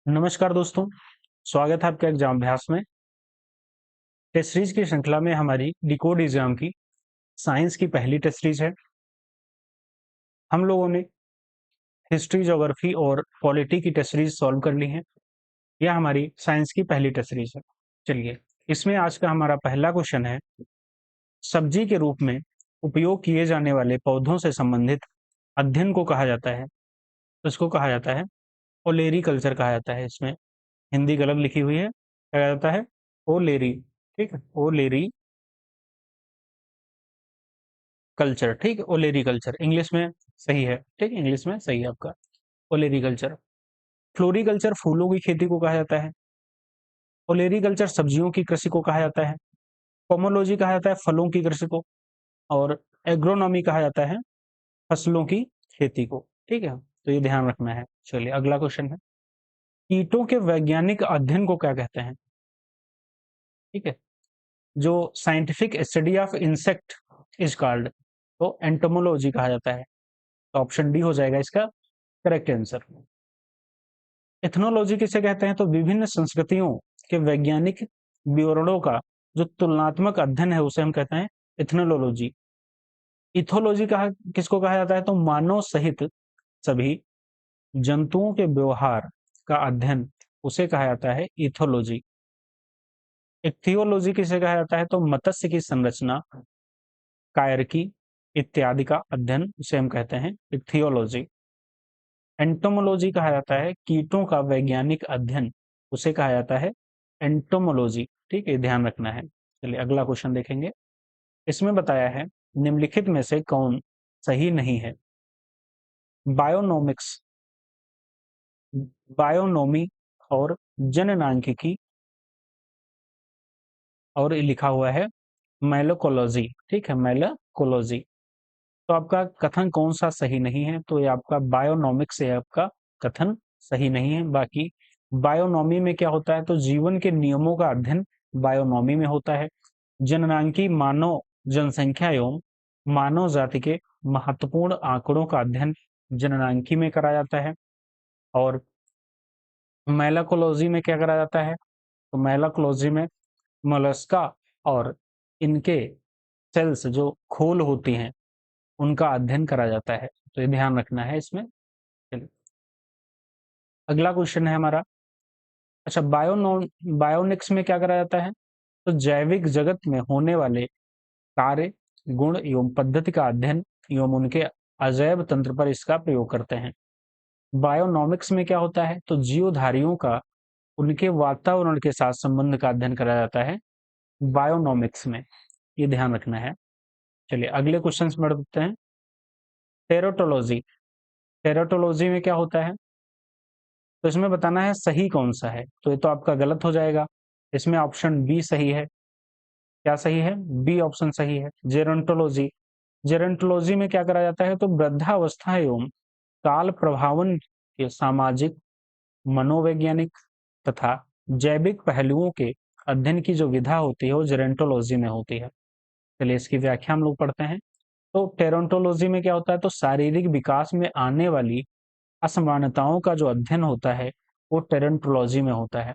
नमस्कार दोस्तों, स्वागत है आपका एग्जाम अभ्यास में। टेस्ट सीरीज की श्रृंखला में हमारी डिकोड एग्जाम की साइंस की पहली टेस्ट सीरीज है। हम लोगों ने हिस्ट्री, ज्योग्राफी और पॉलिटी की टेस्ट सीरीज सॉल्व कर ली है। यह हमारी साइंस की पहली टेस्ट सीरीज है। चलिए, इसमें आज का हमारा पहला क्वेश्चन है, सब्जी के रूप में उपयोग किए जाने वाले पौधों से संबंधित अध्ययन को कहा जाता है। तो इसको कहा जाता है ओलेरी कल्चर कहा जाता है। इसमें हिंदी गलत लिखी हुई है, कहा जाता है ओलेरी। ठीक है, ओलेरी कल्चर। ठीक है, ओलेरी कल्चर इंग्लिश में सही है। ठीक है, इंग्लिश में सही है आपका ओलेरी कल्चर। फ्लोरीकल्चर फूलों की खेती को कहा जाता है। ओलेरी कल्चर सब्जियों की कृषि को कहा जाता है। पोमोलॉजी कहा जाता है फलों की कृषि को। और एग्रोनॉमी कहा जाता है फसलों की खेती को। ठीक है, तो ये ध्यान रखना है। चलिए, अगला क्वेश्चन है, कीटों के वैज्ञानिक अध्ययन को क्या कहते हैं। ठीक है, जो scientific study of insect is called, तो एंटोमोलॉजी कहा जाता है। तो ऑप्शन डी हो जाएगा इसका करेक्ट आंसर। एथनोलॉजी किसे कहते हैं, तो विभिन्न संस्कृतियों के वैज्ञानिक विवरणों का जो तुलनात्मक अध्ययन है उसे हम कहते हैं एथनोलॉजी। इथोलॉजी कहा किसको कहा जाता है, तो मानव सहित सभी जंतुओं के व्यवहार का अध्ययन उसे कहा जाता है इथोलॉजी। इक्थियोलॉजी किसे कहा जाता है, तो मत्स्य की संरचना, कायरकी इत्यादि का अध्ययन उसे हम कहते हैं इक्थियोलॉजी। एंटोमोलॉजी कहा जाता है कीटों का वैज्ञानिक अध्ययन, उसे कहा जाता है एंटोमोलॉजी। ठीक है, ध्यान रखना है। चलिए, अगला क्वेश्चन देखेंगे। इसमें बताया है, निम्नलिखित में से कौन सही नहीं है। बायोनोमिक्स, बायोनोमी और जननांकिकी, और ये लिखा हुआ है मैलोकोलॉजी। ठीक है, मैलोकोलॉजी। तो आपका कथन कौन सा सही नहीं है, तो ये आपका बायोनोमिक्स है, आपका कथन सही नहीं है। बाकी बायोनॉमी में क्या होता है, तो जीवन के नियमों का अध्ययन बायोनॉमी में होता है। जननांकी मानव जनसंख्या एवं मानव जाति के महत्वपूर्ण आंकड़ों का अध्ययन जननांकी में करा जाता है। और मैलाकोलॉजी में क्या करा जाता है, तो मैलाकोलॉजी में मोलस्का और इनके सेल्स जो खोल होती हैं उनका अध्ययन करा जाता है। तो ये ध्यान रखना है इसमें। चलिए, अगला क्वेश्चन है हमारा, अच्छा, बायोनिक्स में क्या करा जाता है, तो जैविक जगत में होने वाले कार्य, गुण एवं पद्धति का अध्ययन एवं उनके अजैव तंत्र पर इसका प्रयोग करते हैं। बायोनॉमिक्स में क्या होता है, तो जीवधारियों का उनके वातावरण के साथ संबंध का अध्ययन करा जाता है बायोनॉमिक्स में। ये ध्यान रखना है। चलिए, अगले क्वेश्चन में बढ़ते हैं। टेरोटोलॉजी, टेरोटोलॉजी में क्या होता है, तो इसमें बताना है सही कौन सा है। तो ये तो आपका गलत हो जाएगा। इसमें ऑप्शन बी सही है। क्या सही है, बी ऑप्शन सही है, जेरोंटोलॉजी। जेरोंटोलॉजी में क्या करा जाता है, तो वृद्धावस्था एवं काल प्रभावन के सामाजिक, मनोवैज्ञानिक तथा जैविक पहलुओं के अध्ययन की जो विधा होती है वो जेरोंटोलॉजी में होती है। चलिए, इसकी व्याख्या हम लोग पढ़ते हैं। तो टेरोंटोलॉजी में क्या होता है, तो शारीरिक विकास में आने वाली असमानताओं का जो अध्ययन होता है वो टेरोंटोलॉजी में होता है।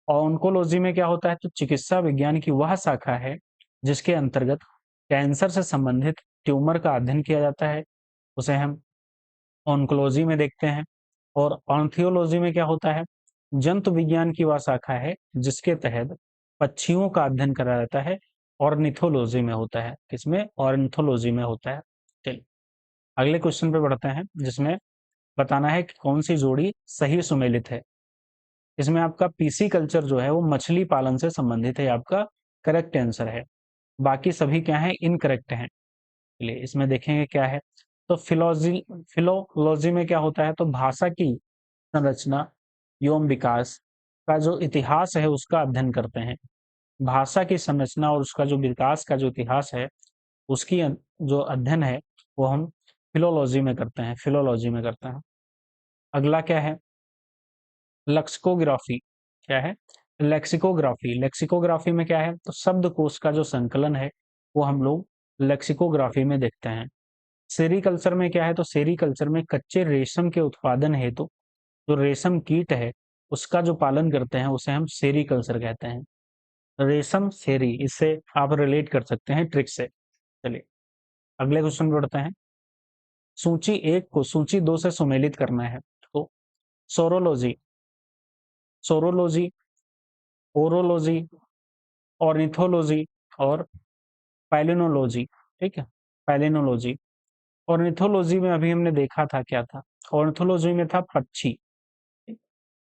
और ऑन्कोलॉजी में क्या होता है, तो चिकित्सा विज्ञान की वह शाखा है जिसके अंतर्गत कैंसर से संबंधित ट्यूमर का अध्ययन किया जाता है, उसे हम ऑन्कोलॉजी में देखते हैं। और ऑर्निथोलॉजी में क्या होता है, जंतु विज्ञान की वह शाखा है जिसके तहत पक्षियों का अध्ययन करा जाता है, ऑर्निथोलॉजी में होता है। किसमें, ऑर्निथोलॉजी में होता है। चलिए, अगले क्वेश्चन पे बढ़ते हैं, जिसमें बताना है कि कौन सी जोड़ी सही सुमेलित है। इसमें आपका पीसी कल्चर जो है वो मछली पालन से संबंधित है, आपका करेक्ट आंसर है। बाकी सभी क्या है, इनकरेक्ट हैं। चलिए, इसमें देखेंगे क्या है, तो फिलोलॉजी में क्या होता है, तो भाषा की संरचना एवं विकास का जो इतिहास है उसका अध्ययन करते हैं। भाषा की संरचना और उसका जो विकास का जो इतिहास है उसकी जो अध्ययन है वो हम फिलोलॉजी में करते हैं, फिलोलॉजी में करते हैं। अगला क्या है, लेक्सिकोग्राफी। क्या है, लेक्सिकोग्राफी। लेक्सिकोग्राफी में क्या है, तो शब्दकोश का जो संकलन है वो हम लोग लेक्सिकोग्राफी में देखते हैं। सेरीकल्चर में क्या है, तो सेरीकल्चर में कच्चे रेशम के उत्पादन हेतु जो रेशम कीट है उसका जो पालन करते हैं उसे हम सेरीकल्चर कहते हैं। रेशम सेरी, इससे आप रिलेट कर सकते हैं ट्रिक से। चलिए अगले क्वेश्चन पे बढ़ते हैं। सूची 1 को सूची 2 से सुमेलित करना है। तो सोरोलॉजी, सोरोलॉजी, ओरोलॉजी, ऑर्निथोलॉजी और पैलिनोलॉजी। ठीक है, पैलिनोलॉजी। ऑर्निथोलॉजी में अभी हमने देखा था क्या था, ऑर्निथोलॉजी में था पक्षी,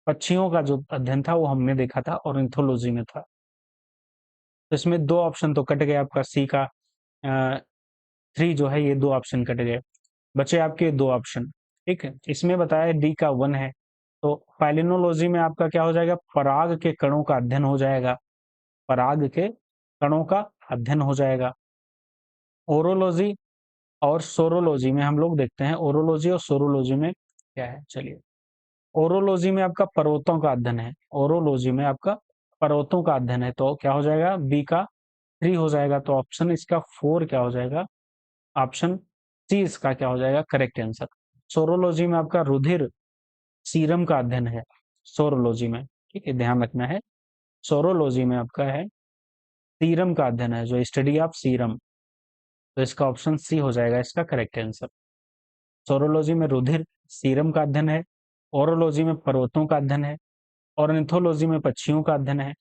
पक्षियों का जो अध्ययन था वो हमने देखा था, ऑर्निथोलॉजी में था। तो इसमें 2 ऑप्शन तो कट गए, आपका सी का 3 जो है, ये 2 ऑप्शन कट गए, बचे आपके 2 ऑप्शन। ठीक है, इसमें बताया डी का 1 है। तो पैलिनोलॉजी में आपका क्या हो जाएगा, पराग के कणों का अध्ययन हो जाएगा, पराग के कणों का अध्ययन हो जाएगा। ओरोलॉजी और सोरोलॉजी में हम लोग देखते हैं, ओरोलॉजी और सोरोलॉजी में क्या है। चलिए, ओरोलॉजी में आपका पर्वतों का अध्ययन है, ओरोलॉजी में आपका पर्वतों का अध्ययन है, तो क्या हो जाएगा, बी का 3 हो जाएगा। तो ऑप्शन इसका 4 क्या हो जाएगा, ऑप्शन सी इसका क्या हो जाएगा करेक्ट आंसर। सोरोलॉजी में आपका रुधिर सीरम का अध्ययन है, सोरोलॉजी में। ठीक है, ध्यान रखना है, सोरोलॉजी में आपका है सीरम का अध्ययन है, जो स्टडी ऑफ सीरम। तो इसका ऑप्शन सी हो जाएगा इसका करेक्ट आंसर। सोरोलॉजी में रुधिर सीरम का अध्ययन है, ओरोलॉजी में पर्वतों का अध्ययन है, ऑर्निथोलॉजी में पक्षियों का अध्ययन है,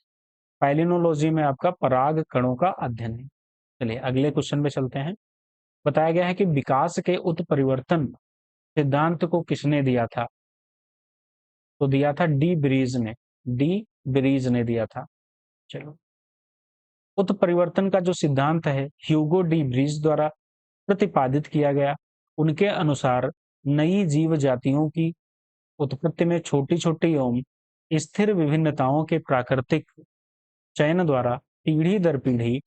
पैलिनोलॉजी में आपका पराग कणों का अध्ययन है। चलिए अगले क्वेश्चन पे चलते हैं। बताया गया है कि विकास के उत्परिवर्तन सिद्धांत को किसने दिया था। तो दिया था डी ब्रीज ने, डी ब्रीज ने दिया था। चलो, उत्परिवर्तन का जो सिद्धांत है ह्यूगो डी ब्रीज द्वारा प्रतिपादित किया गया। उनके अनुसार नई जीव जातियों की उत्पत्ति में छोटी छोटी एवं स्थिर विभिन्नताओं के प्राकृतिक चयन द्वारा पीढ़ी दर पीढ़ी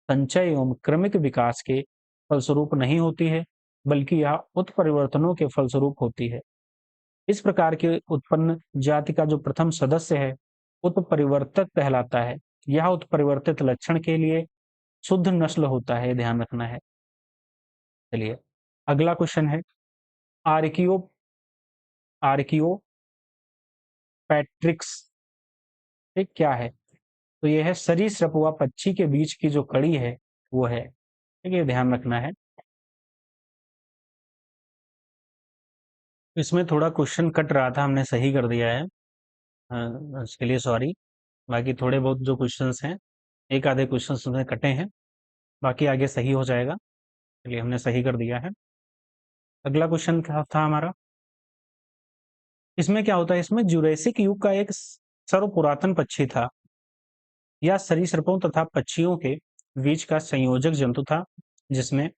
संचय एवं क्रमिक विकास के फलस्वरूप नहीं होती है, बल्कि यह उत्परिवर्तनों के फलस्वरूप होती है। इस प्रकार के उत्पन्न जाति का जो प्रथम सदस्य है उत्परिवर्तक कहलाता है। यह उत्परिवर्तित लक्षण के लिए शुद्ध नस्ल होता है, ध्यान रखना है। चलिए अगला क्वेश्चन है, आर्कियो आर्कियो पैट्रिक्स एक क्या है। तो यह है सरीसृप व पक्षी के बीच की जो कड़ी है वो है। ठीक है, ध्यान रखना है। इसमें थोड़ा क्वेश्चन कट रहा था, हमने सही कर दिया है, इसके लिए सॉरी। बाकी थोड़े बहुत जो क्वेश्चंस हैं, एक आधे क्वेश्चंस उसमें कटे हैं, बाकी आगे सही हो जाएगा। चलिए हमने सही कर दिया है। अगला क्वेश्चन क्या था हमारा, इसमें क्या होता है, इसमें जुरैसिक युग का एक सर्वपुरातन पक्षी था। यह सरीसृपों तथा पक्षियों के बीच का संयोजक जंतु था, जिसमें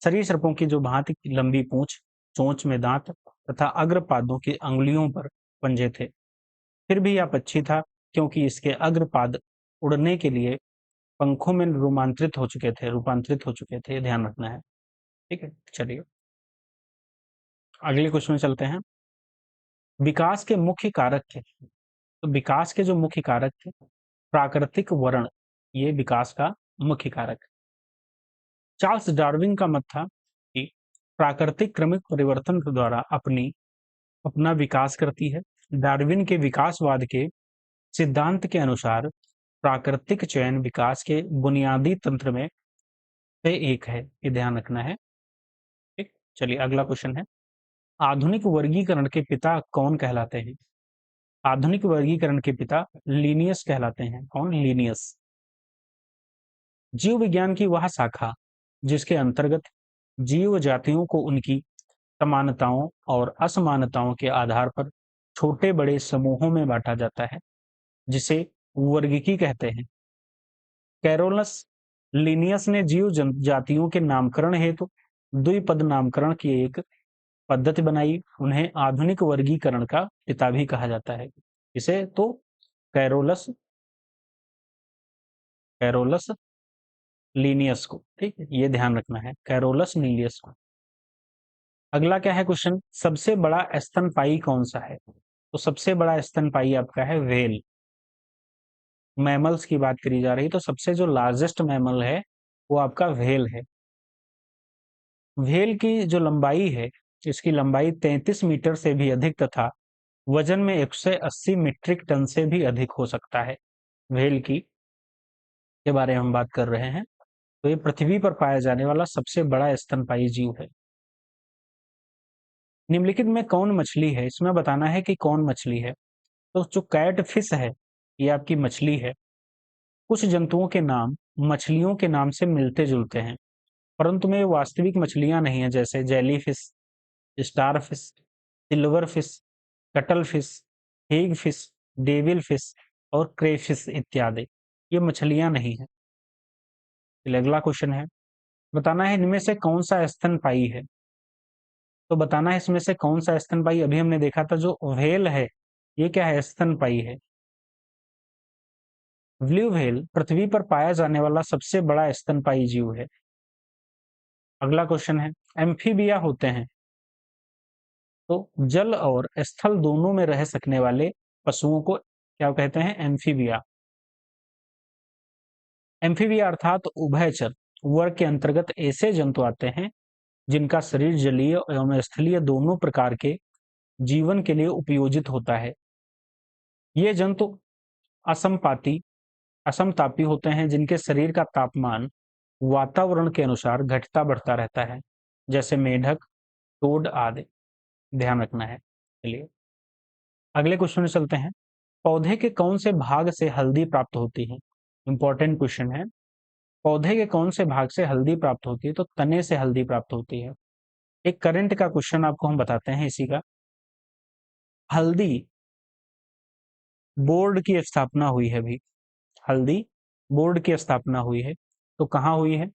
सरीसृपों की जो भांति की लंबी पूंछ, चोंच में दांत तथा अग्रपादों की अंगुलियों पर पंजे थे। फिर भी यह पक्षी था, क्योंकि इसके अग्रपाद उड़ने के लिए पंखों में रूपांतरित हो चुके थे, ध्यान रखना है। ठीक है, चलिए अगले क्वेश्चन में चलते हैं। विकास के मुख्य कारक थे, तो विकास के जो मुख्य कारक थे, प्राकृतिक वर्ण, ये विकास का मुख्य कारक। चार्ल्स डार्विन का मत था कि प्राकृतिक क्रमिक परिवर्तन के द्वारा अपना विकास करती है। डार्विन के विकासवाद के सिद्धांत के अनुसार प्राकृतिक चयन विकास के बुनियादी तंत्र में से एक है, ये ध्यान रखना है। ठीक, चलिए अगला क्वेश्चन है, आधुनिक वर्गीकरण के पिता कौन कहलाते हैं। आधुनिक वर्गीकरण के पिता लीनियस कहलाते हैं। कौन, लीनियस। जीव विज्ञान की वह शाखा जिसके अंतर्गत जीव जातियों को उनकी समानताओं और असमानताओं के आधार पर छोटे बड़े समूहों में बांटा जाता है, जिसे वर्गीकी कहते हैं। कैरोलस लिनियस ने जीव जातियों के नामकरण हेतु द्विपद नामकरण की एक पद्धति बनाई। उन्हें आधुनिक वर्गीकरण का पिता भी कहा जाता है। इसे तो कैरोलस कैरोलस लीनियस को, ठीक है, ये ध्यान रखना है, कैरोलस लीनियस को। अगला क्या है क्वेश्चन, सबसे बड़ा स्तनपायी कौन सा है। तो सबसे बड़ा स्तनपायी आपका है व्हेल। मैमल्स की बात करी जा रही, तो सबसे जो लार्जेस्ट मैमल है वो आपका व्हेल है। व्हेल की जो लंबाई है, इसकी लंबाई 33 मीटर से भी अधिक तथा वजन में 180 मीट्रिक टन से भी अधिक हो सकता है। व्हेल की के बारे में हम बात कर रहे हैं। तो ये पृथ्वी पर पाया जाने वाला सबसे बड़ा स्तनपायी जीव है। निम्नलिखित में कौन मछली है? इसमें बताना है कि कौन मछली है। तो जो कैट फिश है, ये आपकी मछली है। कुछ जंतुओं के नाम मछलियों के नाम से मिलते जुलते हैं, परंतु में वास्तविक मछलियां नहीं है, जैसे jelly fish, star fish, silver fish, cuttle fish, Hague fish, devil fish और क्रेफिश इत्यादि। ये मछलियां नहीं है। फिर अगला क्वेश्चन है, बताना है इनमें से कौन सा स्तनपायी है। तो बताना है इसमें से कौन सा स्तनपायी। अभी हमने देखा था जो व्हेल है, ये क्या है? स्तनपायी है। ब्लू व्हेल पृथ्वी पर पाया जाने वाला सबसे बड़ा स्तनपायी जीव है। अगला क्वेश्चन है, एम्फीबिया होते हैं तो जल और स्थल दोनों में रह सकने वाले पशुओं को क्या कहते हैं? एम्फीबिया। एम्फीबिया अर्थात उभयचर वर्ग के अंतर्गत ऐसे जंतु आते हैं जिनका शरीर जलीय एवं स्थलीय दोनों प्रकार के जीवन के लिए उपयोजित होता है। ये जंतु असमपाती असमतापी होते हैं, जिनके शरीर का तापमान वातावरण के अनुसार घटता बढ़ता रहता है, जैसे मेढक, टोड आदि। ध्यान रखना है। चलिए अगले क्वेश्चन में चलते हैं। पौधे के कौन से भाग से हल्दी प्राप्त होती है? इंपॉर्टेंट क्वेश्चन है। पौधे के कौन से भाग से हल्दी प्राप्त होती है? तो तने से हल्दी प्राप्त होती है। एक करंट का क्वेश्चन आपको हम बताते हैं इसी का। हल्दी बोर्ड की स्थापना हुई है अभी। हल्दी बोर्ड की स्थापना हुई है, तो कहाँ हुई है?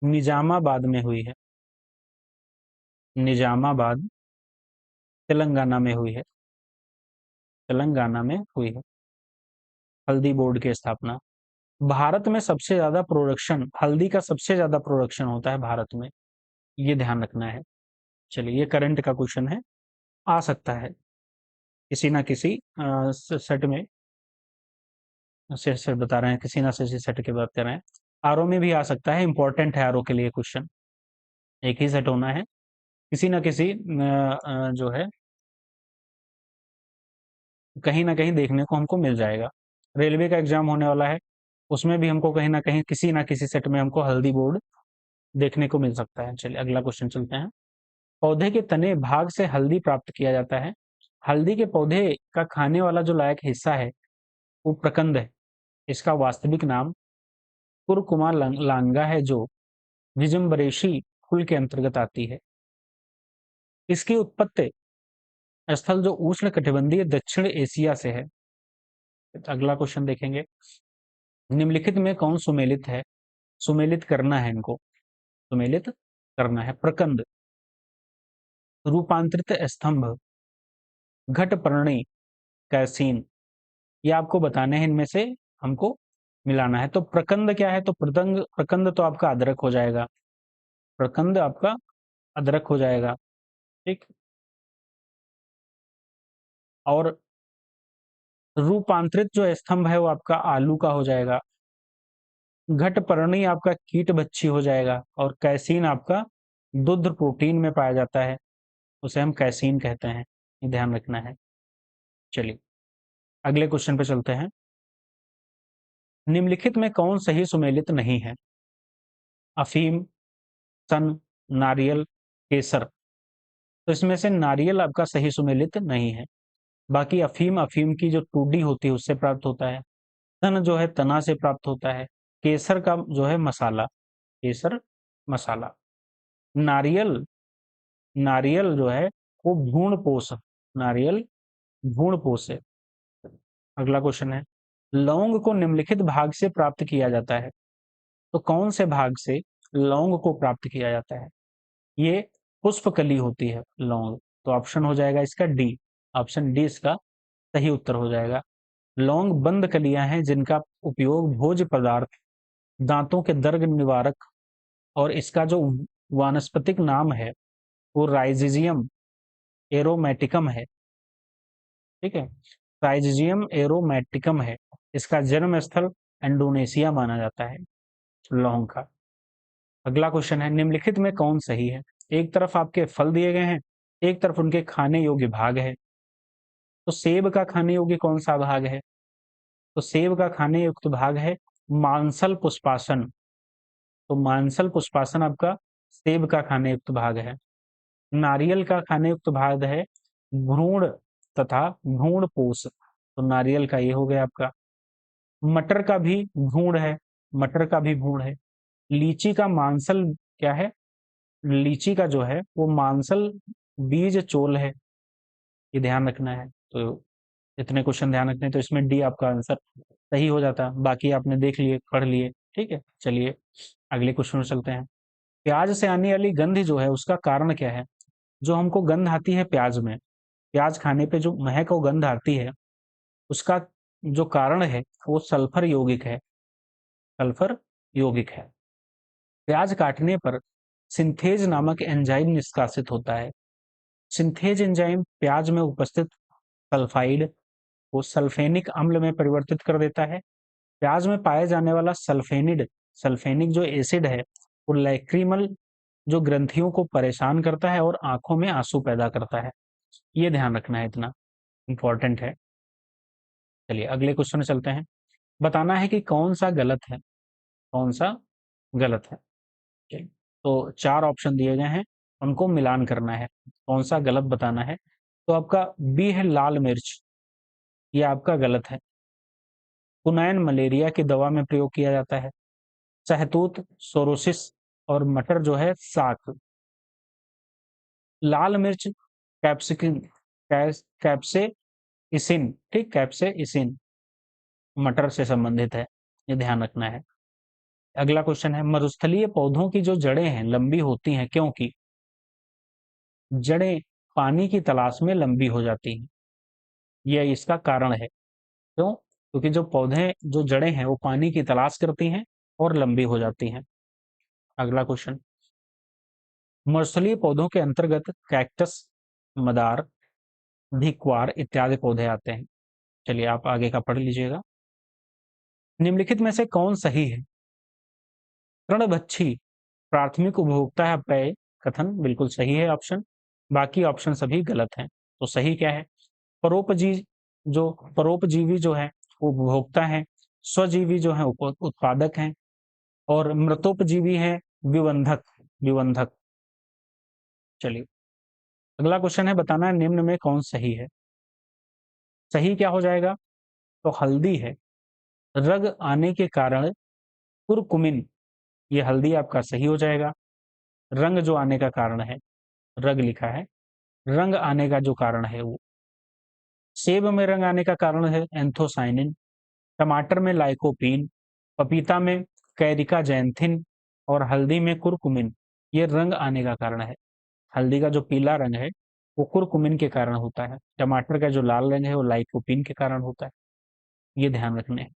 निजामाबाद में हुई है। निजामाबाद तेलंगाना में हुई है। तेलंगाना में हुई है हल्दी बोर्ड की स्थापना। भारत में सबसे ज्यादा प्रोडक्शन हल्दी का सबसे ज्यादा प्रोडक्शन होता है भारत में, ये ध्यान रखना है। चलिए ये करंट का क्वेश्चन है, आ सकता है किसी ना किसी सेट में। से बता रहे हैं, किसी ना किसी सेट की बात कर रहे हैं। आरओ में भी आ सकता है, इंपॉर्टेंट है आरओ के लिए क्वेश्चन। एक ही सेट होना है, किसी ना किसी जो है कहीं ना कहीं देखने को हमको मिल जाएगा। रेलवे का एग्जाम होने वाला है, उसमें भी हमको कहीं ना किसी सेट में हमको हल्दी बोर्ड देखने को मिल सकता है। चलिए अगला क्वेश्चन चलते हैं। पौधे के तने भाग से हल्दी प्राप्त किया जाता है। हल्दी के पौधे का खाने वाला जो लायक हिस्सा है वो प्रकंद है। इसका वास्तविक नाम कुरकुमा लांगा है, जो विजम्बरेशी कुल के अंतर्गत आती है। इसकी उत्पत्ति स्थल जो उष्ण कटिबंधीय दक्षिण एशिया से है। अगला क्वेश्चन देखेंगे। निम्नलिखित में कौन सुमेलित है? सुमेलित करना है इनको, सुमेलित करना है। प्रकंद, रूपांतरित स्तंभ, घटपर्णी, कैसीन। ये आपको बताने हैं, इनमें से हमको मिलाना है। तो प्रकंद क्या है? तो प्रकंद तो आपका अदरक हो जाएगा। प्रकंद आपका अदरक हो जाएगा, ठीक। और रूपांतरित जो स्तंभ है वो आपका आलू का हो जाएगा। घटपर्णी आपका कीट बच्ची हो जाएगा। और कैसीन आपका दुग्ध प्रोटीन में पाया जाता है, उसे हम कैसीन कहते हैं। ये ध्यान रखना है। चलिए अगले क्वेश्चन पे चलते हैं। निम्नलिखित में कौन सही सुमेलित नहीं है? अफीम, सन, नारियल, केसर। तो इसमें से नारियल आपका सही सुमेलित नहीं है। बाकी अफीम, अफीम की जो टूडी होती है उससे प्राप्त होता है। सन जो है तना से प्राप्त होता है। केसर का जो है मसाला, केसर मसाला। नारियल, नारियल जो है वो भ्रूण पोष, नारियल भ्रूण पोष है। अगला क्वेश्चन है, लौंग को निम्नलिखित भाग से प्राप्त किया जाता है। तो कौन से भाग से लौंग को प्राप्त किया जाता है? ये पुष्पकली होती है लौंग। तो ऑप्शन हो जाएगा इसका डी। ऑप्शन डी इसका सही उत्तर हो जाएगा। लौंग बंद कलियां हैं जिनका उपयोग भोज्य पदार्थ, दांतों के दर्द निवारक, और इसका जो वानस्पतिक नाम है वो राइजिजियम एरोमेटिकम है, ठीक है। राइजिजियम एरोमेटिकम है। इसका जन्म स्थल इंडोनेशिया माना जाता है लौंग का। अगला क्वेश्चन है, निम्नलिखित में कौन सही है? एक तरफ आपके फल दिए गए हैं, एक तरफ उनके खाने योग्य भाग है। तो सेब का खाने योग्य कौन सा भाग है? तो सेब का खाने युक्त भाग है मांसल पुष्पासन। तो मांसल पुष्पासन आपका सेब का खाने युक्त भाग है। नारियल का खाने युक्त भाग है भ्रूण तथा भ्रूण पोष। तो नारियल का ये हो गया आपका। मटर का भी भ्रूण है, मटर का भी भ्रूण है। लीची का मांसल क्या है? लीची का जो है वो मांसल बीज चोल है, ये ध्यान रखना है। तो इतने क्वेश्चन ध्यान रखने, तो इसमें डी आपका आंसर सही हो जाता। बाकी आपने देख लिए, पढ़ लिए, ठीक है। चलिए अगले क्वेश्चन में चलते हैं। प्याज से आने वाली गंध जो है उसका कारण क्या है? जो हमको गंध आती है प्याज में, प्याज खाने पे जो महक और गंध आती है, उसका जो कारण है वो सल्फर यौगिक है, सल्फर यौगिक है। प्याज काटने पर सिंथेज नामक एंजाइम निष्कासित होता है। सिंथेज एंजाइम प्याज में उपस्थित सल्फाइड को सल्फेनिक अम्ल में परिवर्तित कर देता है। प्याज में पाया जाने वाला सल्फेनिक जो एसिड है वो लैक्रिमल जो ग्रंथियों को परेशान करता है और आंखों में आंसू पैदा करता है। ये ध्यान रखना है, इतना इंपॉर्टेंट है। चलिए अगले क्वेश्चन में चलते हैं। बताना है कि कौन सा गलत है, कौन सा गलत है। चलिए, तो 4 ऑप्शन दिए गए हैं, उनको मिलान करना है, कौन सा गलत बताना है। तो आपका बी है लाल मिर्च, ये आपका गलत है। कुनैन मलेरिया की दवा में प्रयोग किया जाता है। शहतूत सोरोसिस और मटर जो है साक। लाल मिर्च कैप्सिकम कैप्से इसिन, ठीक, कैप्से इसिन मटर से संबंधित है, ये ध्यान रखना है। अगला क्वेश्चन है, मरुस्थलीय पौधों की जो जड़ें हैं लंबी होती हैं क्योंकि? जड़ें पानी की तलाश में लंबी हो जाती हैं, यह इसका कारण है। क्यों? क्योंकि जो पौधे जो जड़ें हैं वो पानी की तलाश करती हैं और लंबी हो जाती हैं। अगला क्वेश्चन, मरुस्थलीय पौधों के अंतर्गत कैक्टस, मदार, धिक्वार इत्यादि पौधे आते हैं। चलिए आप आगे का पढ़ लीजिएगा। निम्नलिखित में से कौन सही है? तृणभक्षी प्राथमिक उपभोक्ता है पेय कथन बिल्कुल सही है ऑप्शन। बाकी ऑप्शन सभी गलत हैं। तो सही क्या है? परोपजीवी जो परोपजीवी जो है वो उपभोक्ता है, स्वजीवी जो है उत्पादक हैं, और मृतोपजीवी है विबंधक, विबंधक। चलिए अगला क्वेश्चन है, बताना है निम्न में कौन सही है। सही क्या हो जाएगा? तो हल्दी है। रग आने के कारण कुरकुमिन, ये हल्दी आपका सही हो जाएगा। रंग जो आने का कारण है, रग लिखा है, रंग आने का जो कारण है वो, सेब में रंग आने का कारण है एंथोसाइनिन, टमाटर में लाइकोपीन, पपीता में कैरिका जैंथिन और हल्दी में कुरकुमिन, ये रंग आने का कारण है। हल्दी का जो पीला रंग है वो कुरकुमिन के कारण होता है, टमाटर का जो लाल रंग है वो लाइकोपीन के कारण होता है, ये ध्यान रखने हैं।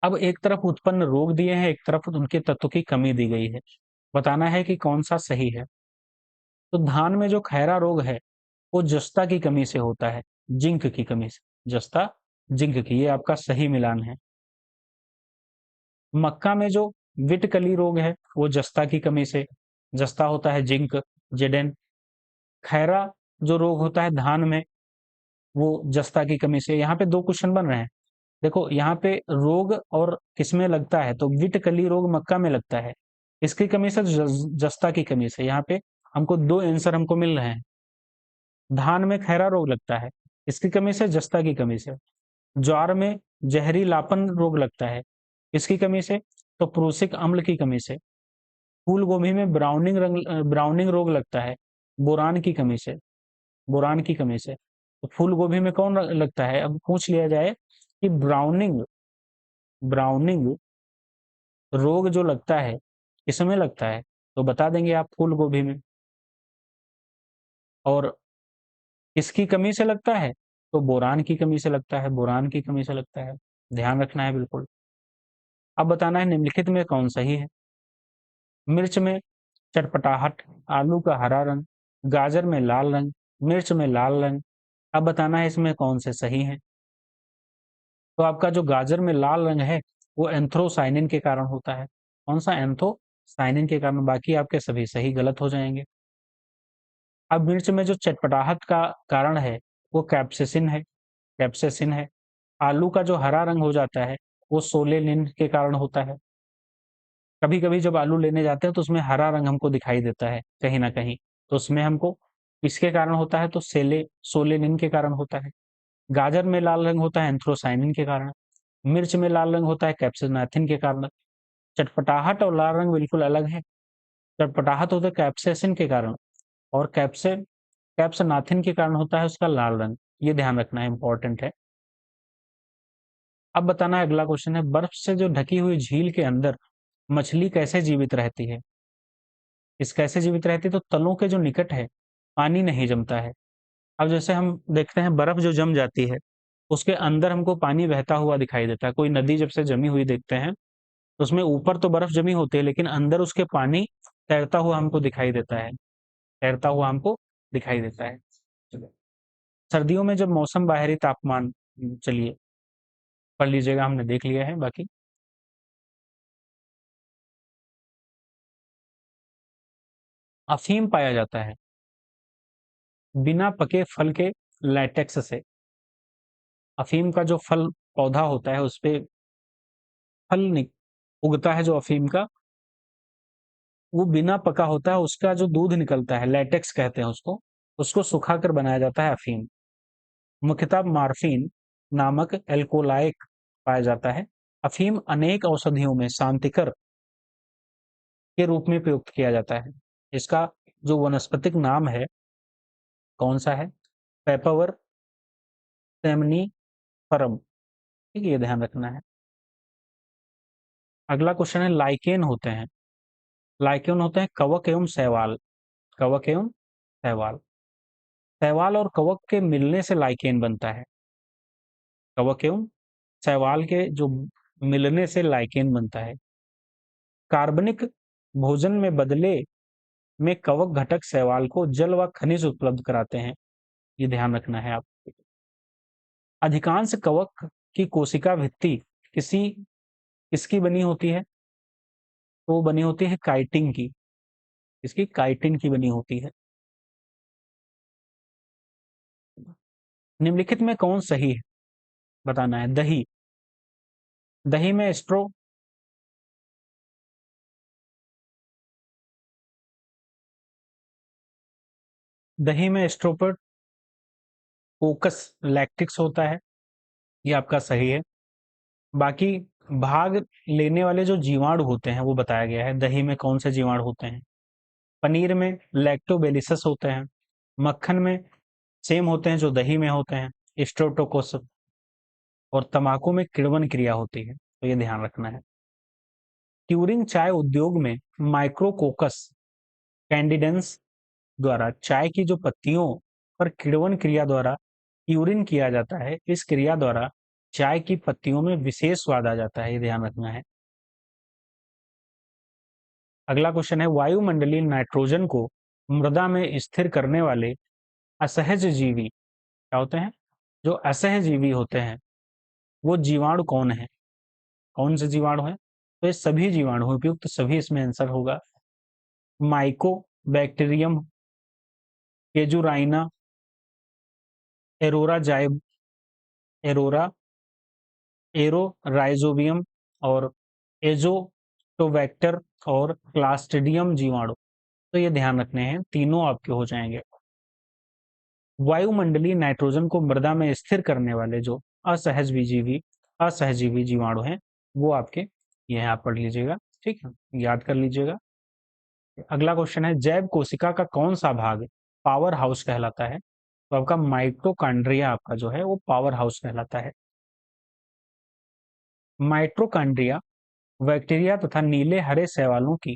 अब एक तरफ उत्पन्न रोग दिए हैं, एक तरफ उनके तत्व की कमी दी गई है, बताना है कि कौन सा सही है। तो धान में जो खैरा रोग है वो जस्ता की कमी से होता है, जिंक की कमी से, जस्ता जिंक की, ये आपका सही मिलान है। मक्का में जो विटकली रोग है वो जस्ता की कमी से, जस्ता होता है जिंक, जेडेन। खैरा जो रोग होता है धान में वो जस्ता की कमी से। यहाँ पे 2 क्वेश्चन बन रहे हैं। देखो यहाँ पे रोग और किसमें लगता है, तो विटकली रोग मक्का में लगता है, इसकी कमी से जस्ता की कमी से। यहाँ पे हमको 2 आंसर हमको मिल रहे हैं। धान में खैरा रोग लगता है, इसकी कमी से, जस्ता की कमी से। ज्वार में जहरीलापन रोग लगता है, इसकी कमी से, तो प्रूसिक अम्ल की कमी से। फूल गोभी में ब्राउनिंग रोग लगता है, बोरान की कमी से, बोरान की कमी से। तो फूल गोभी में कौन लगता है? अब पूछ लिया जाए कि ब्राउनिंग ब्राउनिंग रोग जो लगता है किसमें लगता है, तो बता देंगे आप फूल गोभी में। और किसकी कमी से लगता है? तो बोरान की कमी से लगता है, बोरान की कमी से लगता है, ध्यान रखना है बिल्कुल। अब बताना है निम्नलिखित में कौन सही है। मिर्च में चटपटाहट, आलू का हरा रंग, गाजर में लाल रंग, मिर्च में लाल रंग। अब बताना है इसमें कौन से सही हैं। तो आपका जो गाजर में लाल रंग है वो एंथ्रोसाइनिन के कारण होता है। कौन सा? एंथोसाइनिन के कारण। बाकी आपके सभी सही गलत हो जाएंगे। अब मिर्च में जो चटपटाहट का कारण है वो कैप्सेसिन है। आलू का जो हरा रंग हो जाता है वो सोलेनिन के कारण होता है। कभी कभी जब आलू लेने जाते हैं तो उसमें हरा रंग हमको दिखाई देता है कहीं ना कहीं, तो उसमें हमको किसके कारण होता है, तो सोलेनिन के कारण होता है। गाजर में लाल रंग होता है एंथ्रोसाइनिन के कारण। मिर्च में लाल रंग होता है कैप्सेनाथिन के कारण। चटपटाहट और लाल रंग बिल्कुल अलग है। चटपटाहट होता है कैप्सेसिन के कारण, और कैप्सनाथिन के कारण होता है उसका लाल रंग। ये ध्यान रखना है, इंपॉर्टेंट है। अब बताना है, अगला क्वेश्चन है, बर्फ से जो ढकी हुई झील के अंदर मछली कैसे जीवित रहती है? इस कैसे जीवित रहती है, तो तलों के जो निकट है पानी नहीं जमता है। अब जैसे हम देखते हैं बर्फ जो जम जाती है उसके अंदर हमको पानी बहता हुआ दिखाई देता है। कोई नदी जब से जमी हुई देखते हैं तो उसमें ऊपर तो बर्फ जमी होती है लेकिन अंदर उसके पानी तैरता हुआ हमको दिखाई देता है, तैरता हुआ हमको दिखाई देता है। सर्दियों में जब मौसम बाहरी तापमान, चलिए पढ़ लीजिएगा, हमने देख लिया है बाकी। अफीम पाया जाता है बिना पके फल के लैटेक्स से। अफीम का जो फल पौधा होता है उस पे फल उगता है जो अफीम का, वो बिना पका होता है, उसका जो दूध निकलता है लैटेक्स कहते हैं उसको, उसको सुखाकर बनाया जाता है अफीम। मुख्यतः मार्फिन नामक एल्कोलाइक पाया जाता है। अफीम अनेक औषधियों में शांतिकर के रूप में प्रयुक्त किया जाता है। इसका जो वनस्पतिक नाम है कौन सा है? पेपावर सेमनीफरम। ठीक है, ये ध्यान रखना है। अगला क्वेश्चन है, लाइकेन होते हैं, लाइकेन होते हैं कवक एवं शैवाल। कवक एवं शैवाल, शैवाल और कवक के मिलने से लाइकेन बनता है। कवक एवं शैवाल के जो मिलने से लाइकेन बनता है। कार्बनिक भोजन में बदले में कवक घटक शैवाल को जल व खनिज उपलब्ध कराते हैं। ये ध्यान रखना है आप। अधिकांश कवक की कोशिका भित्ति किसी किसकी बनी होती है? तो वो बनी होती है काइटिन की। इसकी काइटिन की बनी होती है। निम्नलिखित में कौन सही है बताना है। दही, दही में स्ट्रो दही में स्ट्रोपर कोकस लैक्टिक्स होता है, ये आपका सही है। बाकी भाग लेने वाले जो जीवाणु होते हैं वो बताया गया है, दही में कौन से जीवाणु होते हैं। पनीर में लैक्टोबेलिसस होते हैं। मक्खन में सेम होते हैं जो दही में होते हैं, स्ट्रोटोकोकस। और तंबाकू में किण्वन क्रिया होती है, तो ये ध्यान रखना है। ट्यूरिंग चाय उद्योग में माइक्रोकोकस कैंडिडेंस द्वारा चाय की जो पत्तियों पर किण्वन क्रिया द्वारा ट्यूरिन किया जाता है। इस क्रिया द्वारा चाय की पत्तियों में विशेष स्वाद आ जाता है, ये ध्यान रखना है। अगला क्वेश्चन है, वायुमंडलीय नाइट्रोजन को मृदा में स्थिर करने वाले असहज जीवी क्या होते हैं? जो असहज जीवी होते हैं वो जीवाणु कौन है? कौन से जीवाणु हैं? तो ये सभी जीवाणु हैं, उपयुक्त सभी इसमें आंसर होगा। माइको बैक्टीरियम, केजुराइना, एरोरा जाइब एरोरा एरो राइजोबियम और एजोटोबैक्टर और क्लास्ट्रिडियम जीवाणु। तो ये ध्यान रखने हैं, तीनों आपके हो जाएंगे। वायुमंडलीय नाइट्रोजन को मृदा में स्थिर करने वाले जो असहजीवी जीवाणु हैं वो आपके ये हैं, आप पढ़ लीजिएगा, ठीक है, याद कर लीजिएगा। अगला क्वेश्चन है, जैव कोशिका का कौन सा भाग पावर हाउस कहलाता है? तो आपका माइटोकॉन्ड्रिया आपका जो है वो पावर हाउस कहलाता है। माइटोकॉन्ड्रिया बैक्टीरिया तथा नीले हरे शैवालों की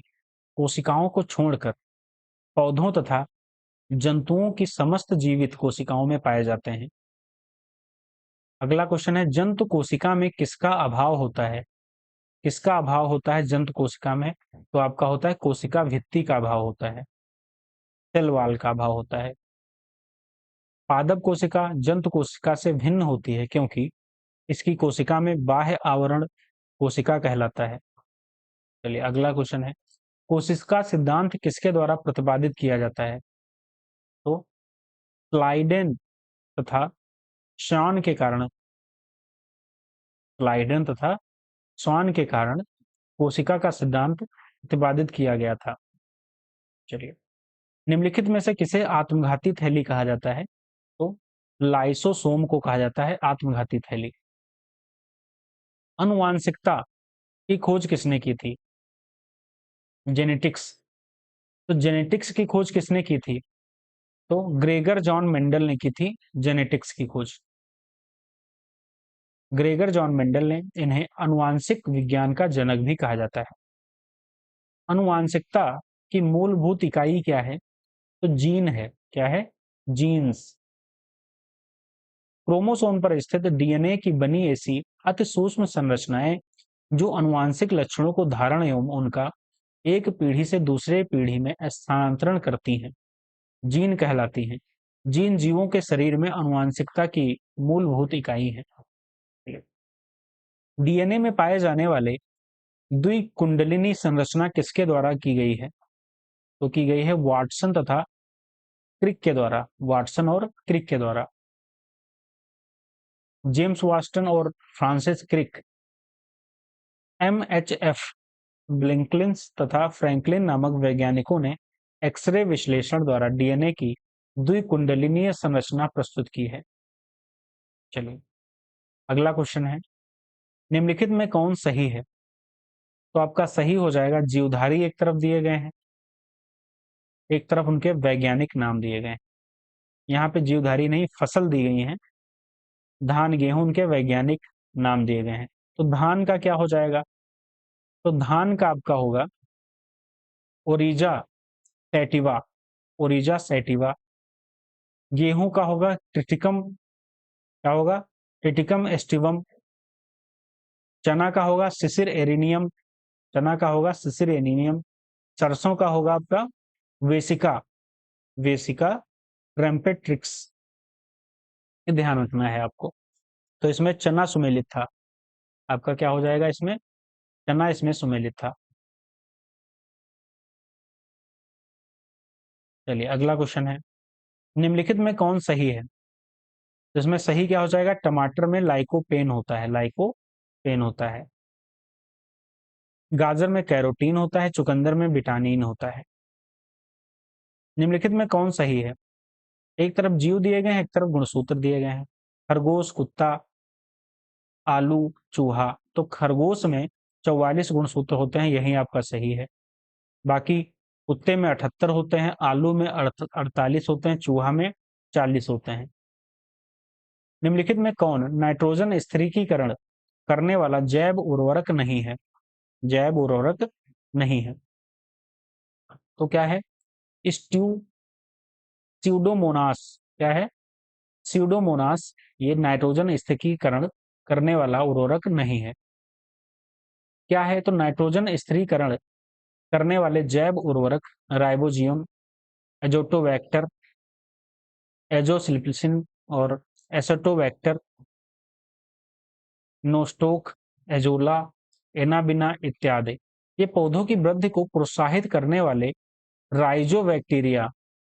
कोशिकाओं को छोड़कर पौधों तथा जंतुओं की समस्त जीवित कोशिकाओं में पाए जाते हैं। अगला क्वेश्चन है, जंतु कोशिका में किसका अभाव होता है? किसका अभाव होता है जंतु कोशिका में? तो आपका होता है कोशिका भित्ति का अभाव होता है, सेल वॉल का अभाव होता है। पादप कोशिका जंतु कोशिका से भिन्न होती है क्योंकि इसकी कोशिका में बाह्य आवरण कोशिका कहलाता है। चलिए अगला क्वेश्चन है, कोशिका सिद्धांत किसके द्वारा प्रतिपादित किया जाता है? तो स्लाइडेन तथा श्वान के कारण क्लाइडन तथा श्वान के कारण कोशिका का सिद्धांत प्रतिपादित किया गया था। चलिए, निम्नलिखित में से किसे आत्मघाती थैली कहा जाता है? तो लाइसोसोम को कहा जाता है आत्मघाती थैली। अनुवांशिकता की खोज किसने की थी? जेनेटिक्स। तो जेनेटिक्स की खोज किसने की थी? तो ग्रेगर जॉन मेंडल ने की थी जेनेटिक्स की खोज। ग्रेगर जॉन मेंडल ने इन्हें अनुवांशिक विज्ञान का जनक भी कहा जाता है। अनुवांशिकता की मूलभूत इकाई क्या है? तो जीन है। क्या है? जीन्स। क्रोमोसोम पर स्थित डीएनए की बनी ऐसी अति सूक्ष्म संरचनाएं जो अनुवांशिक लक्षणों को धारण एवं उनका एक पीढ़ी से दूसरे पीढ़ी में स्थानांतरण करती हैं, जीन कहलाती हैं। जीन जीवों के शरीर में अनुवांशिकता की मूलभूत इकाई है। डीएनए में पाए जाने वाले द्विकुंडलिनी संरचना किसके द्वारा की गई है? तो की गई है वाटसन तथा क्रिक के द्वारा। वाटसन और क्रिक के द्वारा। जेम्स वाटसन और फ्रांसिस क्रिक MHF ब्लिंकलिंस तथा फ्रैंकलिन नामक वैज्ञानिकों ने एक्सरे विश्लेषण द्वारा डीएनए की द्विकुंडलिनीय संरचना प्रस्तुत की है। चलिए, अगला क्वेश्चन है, निम्नलिखित में कौन सही है? तो आपका सही हो जाएगा जीवधारी एक तरफ दिए गए हैं, एक तरफ उनके वैज्ञानिक नाम दिए गए हैं। यहाँ पे जीवधारी नहीं, फसल दी गई हैं। धान गेहूं उनके वैज्ञानिक नाम दिए गए हैं। तो धान का क्या हो जाएगा? तो धान का आपका होगा ओरिजा सैटिवा। ओरिजा सैटिवा। गेहूं का होगा ट्रिटिकम। क्या होगा? Triticum aestivum. चना का होगा सिसिर एरिनियम। चना का होगा सिसिर एरिनियम। सरसों का होगा आपका वेसिका। वेसिका ट्रेम्पेट्रिक्स। ये ध्यान रखना है आपको। तो इसमें चना सुमेलित था। आपका क्या हो जाएगा? इसमें चना इसमें सुमेलित था। चलिए, अगला क्वेश्चन है, निम्नलिखित में कौन सही है? तो इसमें सही क्या हो जाएगा? टमाटर में लाइकोपेन होता है। लाइकोपेन होता है। गाजर में कैरोटीन होता है। चुकंदर में विटामिन होता है। निम्नलिखित में कौन सही है? एक तरफ जीव दिए गए हैं, एक तरफ गुणसूत्र दिए गए हैं। खरगोश, कुत्ता, आलू, चूहा। तो खरगोश में 44 गुणसूत्र होते हैं, यही आपका सही है। बाकी कुत्ते में 78 होते हैं, आलू में 48 होते हैं, चूहा में 40 होते हैं। निम्नलिखित में कौन नाइट्रोजन स्थिरीकरण करने वाला जैव उर्वरक नहीं है? जैव उर्वरक नहीं है। तो क्या है? Stew Pseudomonas. क्या है? स्यूडोमोनास। ये नाइट्रोजन स्थिरीकरण करने वाला उर्वरक नहीं है। क्या है? तो नाइट्रोजन स्थिरीकरण करने वाले जैव उर्वरक राइबोजियम, एजोटोबैक्टर, एजोसिल्पिसिन और एसेटोबैक्टर, नोस्टोक, एजोला, एनाबिना इत्यादि। ये पौधों की वृद्धि को प्रोत्साहित करने वाले राइजोबैक्टीरिया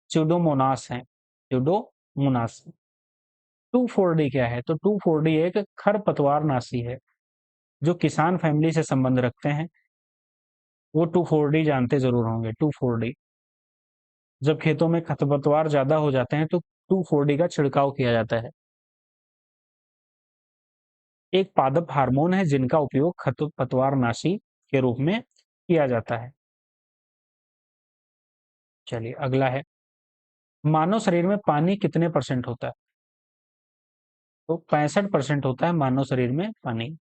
स्यूडोमोनास हैं। स्यूडोमोनास। 2,4-D क्या है? तो 2,4-D एक खरपतवारनाशी है। जो किसान फैमिली से संबंध रखते हैं वो 2,4-D जानते जरूर होंगे। 2,4-D जब खेतों में खरपतवार ज्यादा हो जाते हैं तो 2,4-D का छिड़काव किया जाता है। एक पादप हार्मोन है जिनका उपयोग खरपतवारनाशी के रूप में किया जाता है। चलिए, अगला है, मानव शरीर में पानी कितने % होता है? तो 65% होता है मानव शरीर में पानी।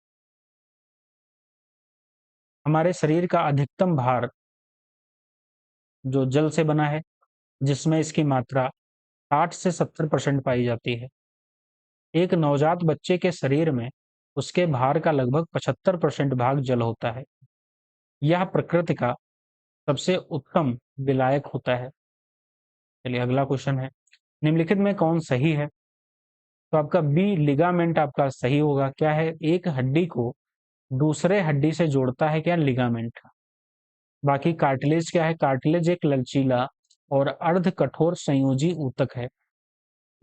हमारे शरीर का अधिकतम भार जो जल से बना है, जिसमें इसकी मात्रा 60 से 70% पाई जाती है। एक नवजात बच्चे के शरीर में उसके भार का लगभग 75% भाग जल होता है। यह प्रकृति का सबसे उत्तम विलायक होता है। चलिए, अगला क्वेश्चन है, निम्नलिखित में कौन सही है? तो आपका बी लिगामेंट आपका सही होगा। क्या है? एक हड्डी को दूसरे हड्डी से जोड़ता है क्या? लिगामेंट। बाकी कार्टिलेज क्या है? कार्टिलेज एक लचीला और अर्ध कठोर संयोजी ऊतक है।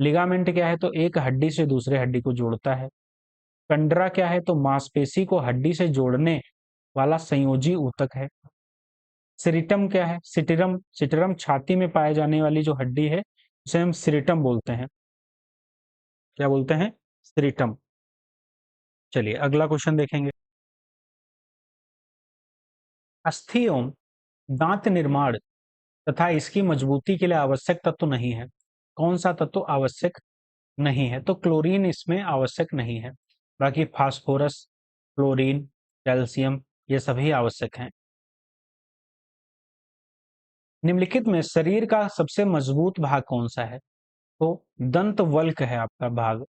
लिगामेंट क्या है तो एक हड्डी से दूसरे हड्डी को जोड़ता है। कंडरा क्या है तो मांसपेशी को हड्डी से जोड़ने वाला संयोजी ऊतक है। सिरिटम क्या है, सिटिरम, सिटिरम छाती में पाए जाने वाली जो हड्डी है उसे हम सिरिटम बोलते हैं। क्या बोलते हैं? सिरिटम। चलिए अगला क्वेश्चन देखेंगे। अस्थि एवं दांत निर्माण तथा इसकी मजबूती के लिए आवश्यक तत्व नहीं है। कौन सा तत्व आवश्यक नहीं है? तो क्लोरीन इसमें आवश्यक नहीं है। बाकी फास्फोरस, क्लोरीन, कैल्शियम ये सभी आवश्यक हैं। निम्नलिखित में शरीर का सबसे मजबूत भाग कौन सा है? तो दंत वल्क है आपका भाग।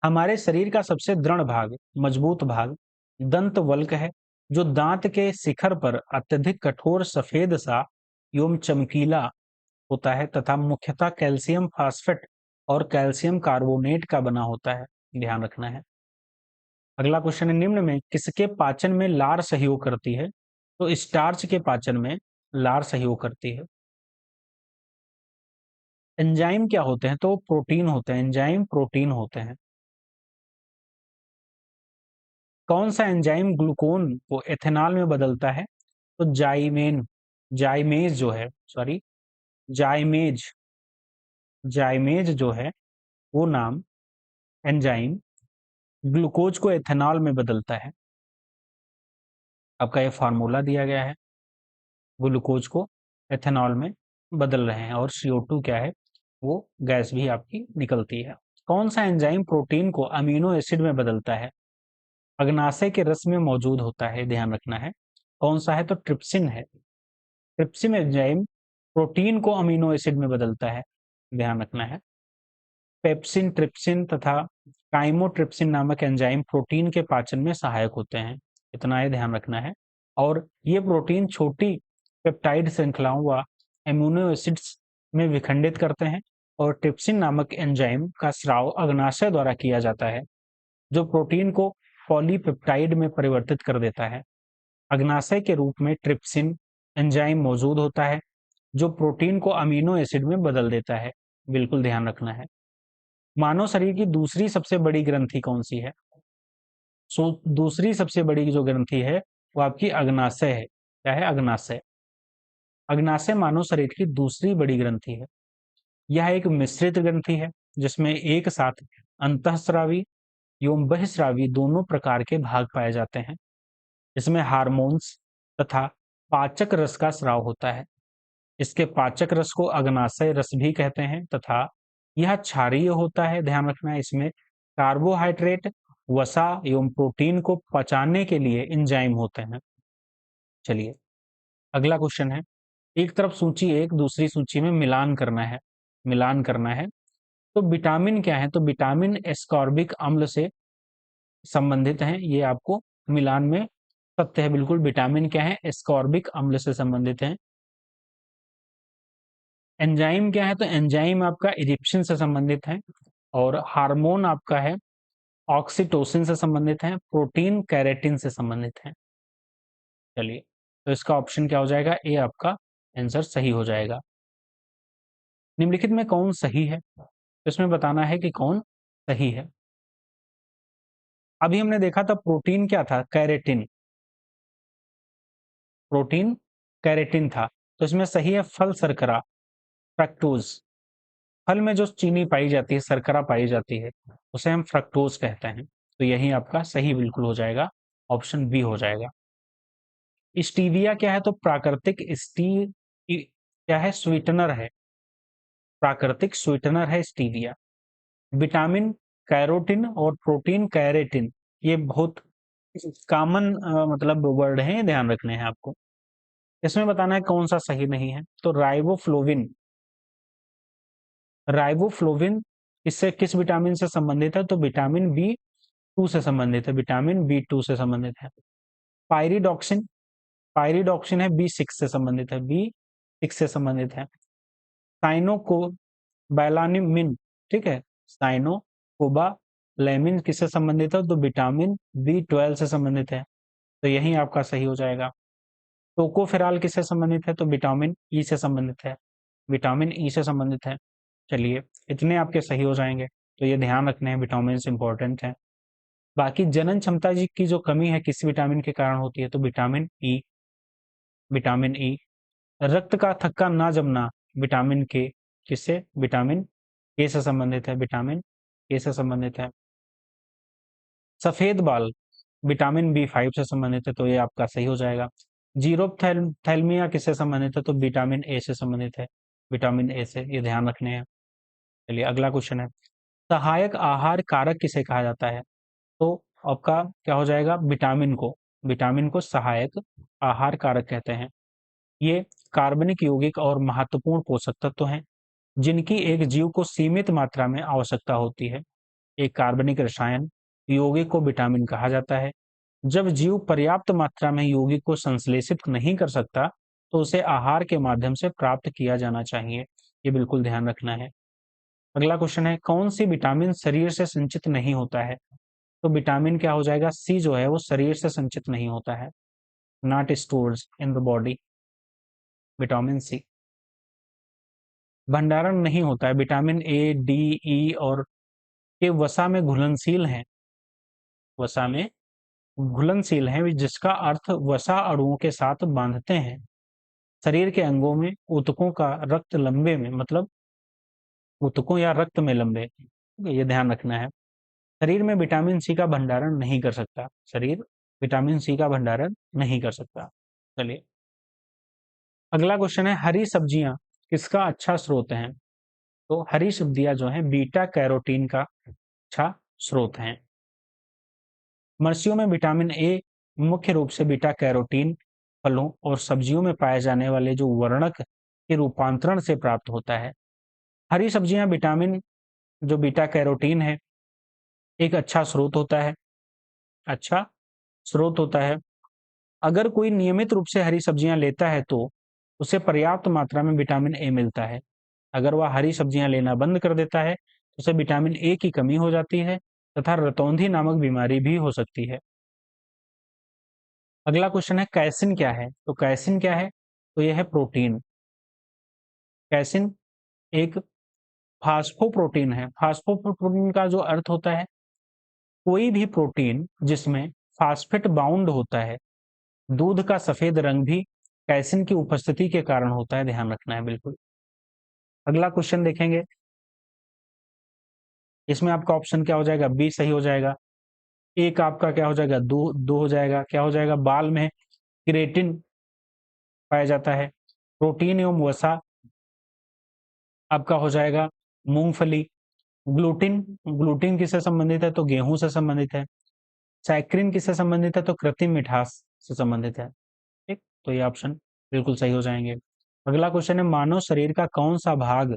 हमारे शरीर का सबसे दृढ़ भाग, मजबूत भाग दंत वल्क है, जो दांत के शिखर पर अत्यधिक कठोर सफेद सा एवं चमकीला होता है तथा मुख्यतः कैल्शियम फास्फेट और कैल्शियम कार्बोनेट का बना होता है। ध्यान रखना है। अगला क्वेश्चन है, निम्न में किसके पाचन में लार सहयोग करती है? तो स्टार्च के पाचन में लार सहयोग करती है। एंजाइम क्या होते हैं? तो प्रोटीन होते हैं। एंजाइम प्रोटीन होते हैं। कौन सा एंजाइम ग्लूकोन को एथेनॉल में बदलता है? तो जाइमेज जो है, सॉरी, जाइमेज, जाइमेज जो है वो नाम एंजाइम ग्लूकोज को एथेनॉल में बदलता है। आपका ये फार्मूला दिया गया है, ग्लूकोज को एथेनॉल में बदल रहे हैं और CO2 क्या है वो गैस भी आपकी निकलती है। कौन सा एंजाइम प्रोटीन को अमीनो एसिड में बदलता है? अग्नाशय के रस में मौजूद होता है, ध्यान रखना है। कौन सा है? तो ट्रिप्सिन है। ट्रिप्सिन एंजाइम प्रोटीन को अमीनो एसिड में बदलता है, ध्यान रखना है। पेप्सिन, ट्रिप्सिन तथा काइमोट्रिप्सिन नामक एंजाइम प्रोटीन के पाचन में सहायक होते हैं, इतना ही ध्यान रखना है। और ये प्रोटीन छोटी पेप्टाइड श्रृंखलाओं व एमिनो एसिड्स में विखंडित करते हैं और ट्रिप्सिन नामक एंजाइम का स्राव अग्नाशय द्वारा किया जाता है, जो प्रोटीन को पॉलीपेप्टाइड में परिवर्तित कर देता है। अग्नाशय के रूप में ट्रिप्सिन एंजाइम मौजूद होता है, जो प्रोटीन को अमीनो एसिड में बदल देता है। बिल्कुल ध्यान रखना है। मानव शरीर की दूसरी सबसे बड़ी ग्रंथि कौन सी है? सो दूसरी सबसे बड़ी जो ग्रंथि है वो आपकी अग्नाशय है। क्या है? अग्नाशय। अग्नाशय मानव शरीर की दूसरी बड़ी ग्रंथि है। यह एक मिश्रित ग्रंथि है जिसमें एक साथ अंतःस्रावी एवं बहिःस्रावी दोनों प्रकार के भाग पाए जाते हैं। इसमें हार्मोन्स तथा पाचक रस का स्राव होता है। इसके पाचक रस को अग्नाशय रस भी कहते हैं तथा यह क्षारीय होता है, ध्यान रखना है। इसमें कार्बोहाइड्रेट, वसा एवं प्रोटीन को पचाने के लिए एंजाइम होते हैं। चलिए अगला क्वेश्चन है, एक तरफ सूची एक, दूसरी सूची में मिलान करना है। मिलान करना है तो विटामिन क्या है? तो विटामिन एस्कॉर्बिक अम्ल से संबंधित हैं, ये आपको मिलान में सत्य है बिल्कुल। विटामिन क्या है? एस्कॉर्बिक अम्ल से संबंधित है। एंजाइम क्या है? तो एंजाइम आपका इजिप्शियन से संबंधित है और हार्मोन आपका है ऑक्सीटोसिन से संबंधित है। प्रोटीन कैरेटिन से संबंधित है। चलिए तो इसका ऑप्शन क्या हो जाएगा? ए आपका आंसर सही हो जाएगा। निम्नलिखित में कौन सही है? तो इसमें बताना है कि कौन सही है। अभी हमने देखा था प्रोटीन क्या था? कैरेटिन। प्रोटीन कैरेटिन था। तो इसमें सही है फल शर्करा, फ्रक्टोज। फल में जो चीनी पाई जाती है, शर्करा पाई जाती है, उसे हम फ्रक्टोज कहते हैं। तो यही आपका सही बिल्कुल हो जाएगा, ऑप्शन बी हो जाएगा। स्टीविया क्या है? तो प्राकृतिक क्या है? स्वीटनर है। प्राकृतिक स्वीटनर है स्टीविया। विटामिन कैरोटीन और प्रोटीन कैरेटिन ये बहुत कॉमन मतलब वर्ड है, ध्यान रखने हैं आपको। इसमें बताना है कौन सा सही नहीं है। तो राइबोफ्लोविन, राइबोफ्लोविन इससे किस विटामिन से संबंधित है? तो विटामिन B2 से संबंधित है। विटामिन B2 से संबंधित है। पायरिडॉक्सिन, पायरिडॉक्सिन है B6 से संबंधित है। B6 से संबंधित है। साइनोको बैलानिमिन, ठीक है, साइनोकोबालैमिन किससे संबंधित है? तो विटामिन B12 से संबंधित है। तो यही आपका सही हो जाएगा। टोकोफेरॉल किससे संबंधित है? तो विटामिन E से संबंधित है। विटामिन ई से संबंधित है। चलिए, इतने आपके सही हो जाएंगे, तो ये ध्यान रखने हैं, विटामिन इंपॉर्टेंट है। बाकी जनन क्षमता जी की जो कमी है किस विटामिन के कारण होती है, तो विटामिन ई। Vitamin E. रक्त का थक्का ना जमना, विटामिन के। किससे? विटामिन के से संबंधित है, विटामिन के से संबंधित है। सफेद बाल, विटामिन बी 5 से संबंधित है, तो ये आपका सही हो जाएगा। जीरोथैल्मिया किससे संबंधित है, तो विटामिन ए से संबंधित है, विटामिन ए से, ये ध्यान रखने हैं। चलिए अगला क्वेश्चन है, सहायक आहार कारक किसे कहा जाता है, तो आपका क्या हो जाएगा, विटामिन को सहायक आहार कारक कहते हैं। ये कार्बनिक यौगिक और महत्वपूर्ण पोषक तत्व हैं जिनकी एक जीव को सीमित मात्रा में आवश्यकता होती है। एक कार्बनिक रसायन यौगिक को विटामिन कहा जाता है। जब जीव पर्याप्त मात्रा में यौगिक को संश्लेषित नहीं कर सकता, तो उसे आहार के माध्यम से प्राप्त किया जाना चाहिए। ये बिल्कुल ध्यान रखना है। अगला क्वेश्चन है, कौन सी विटामिन शरीर से संचित नहीं होता है, तो विटामिन क्या हो जाएगा, सी जो है वो शरीर से संचित नहीं होता है, not stored in the body, vitamin C. भंडारण नहीं होता है, विटामिन ए, डी, ई और के वसा में घुलनशील हैं, वसा में घुलनशील हैं, जिसका अर्थ वसा अणुओं के साथ बांधते हैं। शरीर के अंगों में ऊतकों का रक्त लंबे में, मतलब ऊतकों या रक्त में लंबे, ये ध्यान रखना है। शरीर में विटामिन सी का भंडारण नहीं कर सकता, शरीर विटामिन सी का भंडारण नहीं कर सकता। चलिए अगला क्वेश्चन है, हरी सब्जियां किसका अच्छा स्रोत है, तो हरी सब्जियां जो है बीटा कैरोटीन का अच्छा स्रोत हैं। मत्स्यों में विटामिन ए मुख्य रूप से बीटा कैरोटीन फलों और सब्जियों में पाए जाने वाले जो वर्णक के रूपांतरण से प्राप्त होता है। हरी सब्जियां विटामिन जो बीटा कैरोटीन है एक अच्छा स्रोत होता है, अच्छा स्रोत होता है। अगर कोई नियमित रूप से हरी सब्जियां लेता है तो उसे पर्याप्त मात्रा में विटामिन ए मिलता है। अगर वह हरी सब्जियां लेना बंद कर देता है तो उसे विटामिन ए की कमी हो जाती है तथा रतौंधी नामक बीमारी भी हो सकती है। अगला क्वेश्चन है, कैसिन क्या है, तो कैसिन क्या है, तो यह है प्रोटीन। कैसिन एक फास्फोप्रोटीन है। फास्फोप्रोटीन का जो अर्थ होता है, कोई भी प्रोटीन जिसमें फास्फेट बाउंड होता है। दूध का सफेद रंग भी कैसिन की उपस्थिति के कारण होता है, ध्यान रखना है बिल्कुल। अगला क्वेश्चन देखेंगे, इसमें आपका ऑप्शन क्या हो जाएगा, बी सही हो जाएगा। एक आपका क्या हो जाएगा, दो दो हो जाएगा, क्या हो जाएगा, बाल में क्रिएटिन पाया जाता है। प्रोटीन एवं वसा आपका हो जाएगा मूंगफली। ग्लूटिन, ग्लूटिन किससे संबंधित है, तो गेहूं से संबंधित है। सैक्रिन किससे संबंधित है, तो कृत्रिम मिठास से संबंधित है। ठीक, तो ये ऑप्शन बिल्कुल सही हो जाएंगे। अगला क्वेश्चन है, मानव शरीर का कौन सा भाग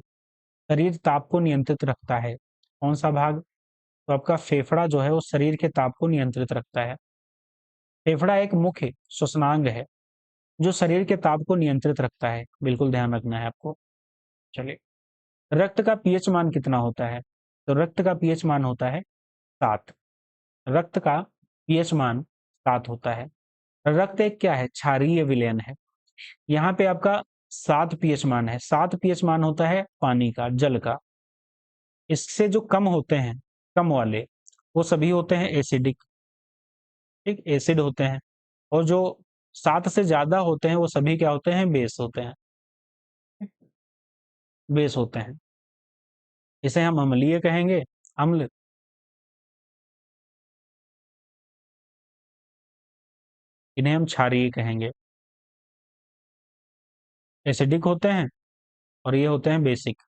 शरीर ताप को नियंत्रित रखता है, कौन सा भाग, तो आपका फेफड़ा जो है वो शरीर के ताप को नियंत्रित रखता है। फेफड़ा एक मुख्य श्वसनांग है जो शरीर के ताप को नियंत्रित रखता है, बिल्कुल ध्यान रखना है आपको। चलिए, रक्त का पीएच मान कितना होता है, तो रक्त का पीएच मान होता है 7। रक्त का पीएच मान 7 होता है। रक्त एक क्या है, क्षारीय विलयन है। यहाँ पे आपका 7 पीएच मान है। 7 पीएच मान होता है पानी का, जल का। इससे जो कम होते हैं, कम वाले, वो सभी होते हैं एसिडिक, ठीक, एसिड होते हैं। और जो 7 से ज्यादा होते हैं वो सभी क्या होते हैं, बेस होते हैं, बेस होते हैं। इसे हम अम्लीय कहेंगे, अम्ल। इन्हें हम क्षारीय कहेंगे। एसिडिक होते हैं और ये होते हैं बेसिक।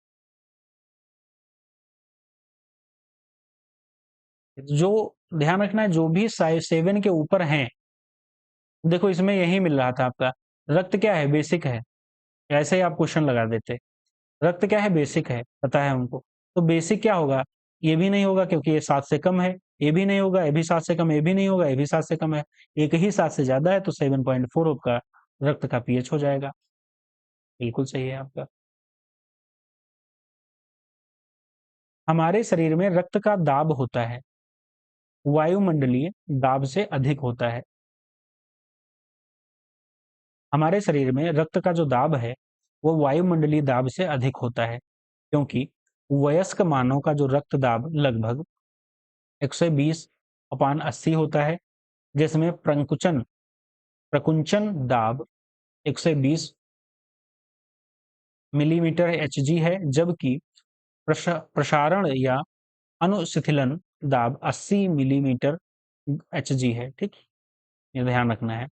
जो ध्यान रखना है, जो भी 7 के ऊपर हैं, देखो इसमें यही मिल रहा था आपका, रक्त क्या है, बेसिक है। ऐसे ही आप क्वेश्चन लगा देते, रक्त क्या है, बेसिक है, पता है हमको। तो बेसिक क्या होगा, ये भी नहीं होगा क्योंकि ये 7 से कम है, ये भी नहीं होगा, ये भी 7 से कम, ये भी नहीं होगा, ये भी 7 से कम है। एक ही 7 से ज्यादा है तो 7.4 का रक्त का पीएच हो जाएगा। बिल्कुल सही है आपका। हमारे शरीर में रक्त का दाब होता है, वायुमंडलीय दाब से अधिक होता है। हमारे शरीर में रक्त का जो दाब है वो वायुमंडलीय दाब से अधिक होता है, क्योंकि वयस्क मानव का जो रक्त दाब लगभग 120/80 होता है, जिसमें प्रकुंचन दाब 120 मिलीमीटर एचजी है, जबकि प्रसारण या अनुशिथिलन दाब 80 मिलीमीटर एचजी है। ठीक, ये ध्यान रखना है।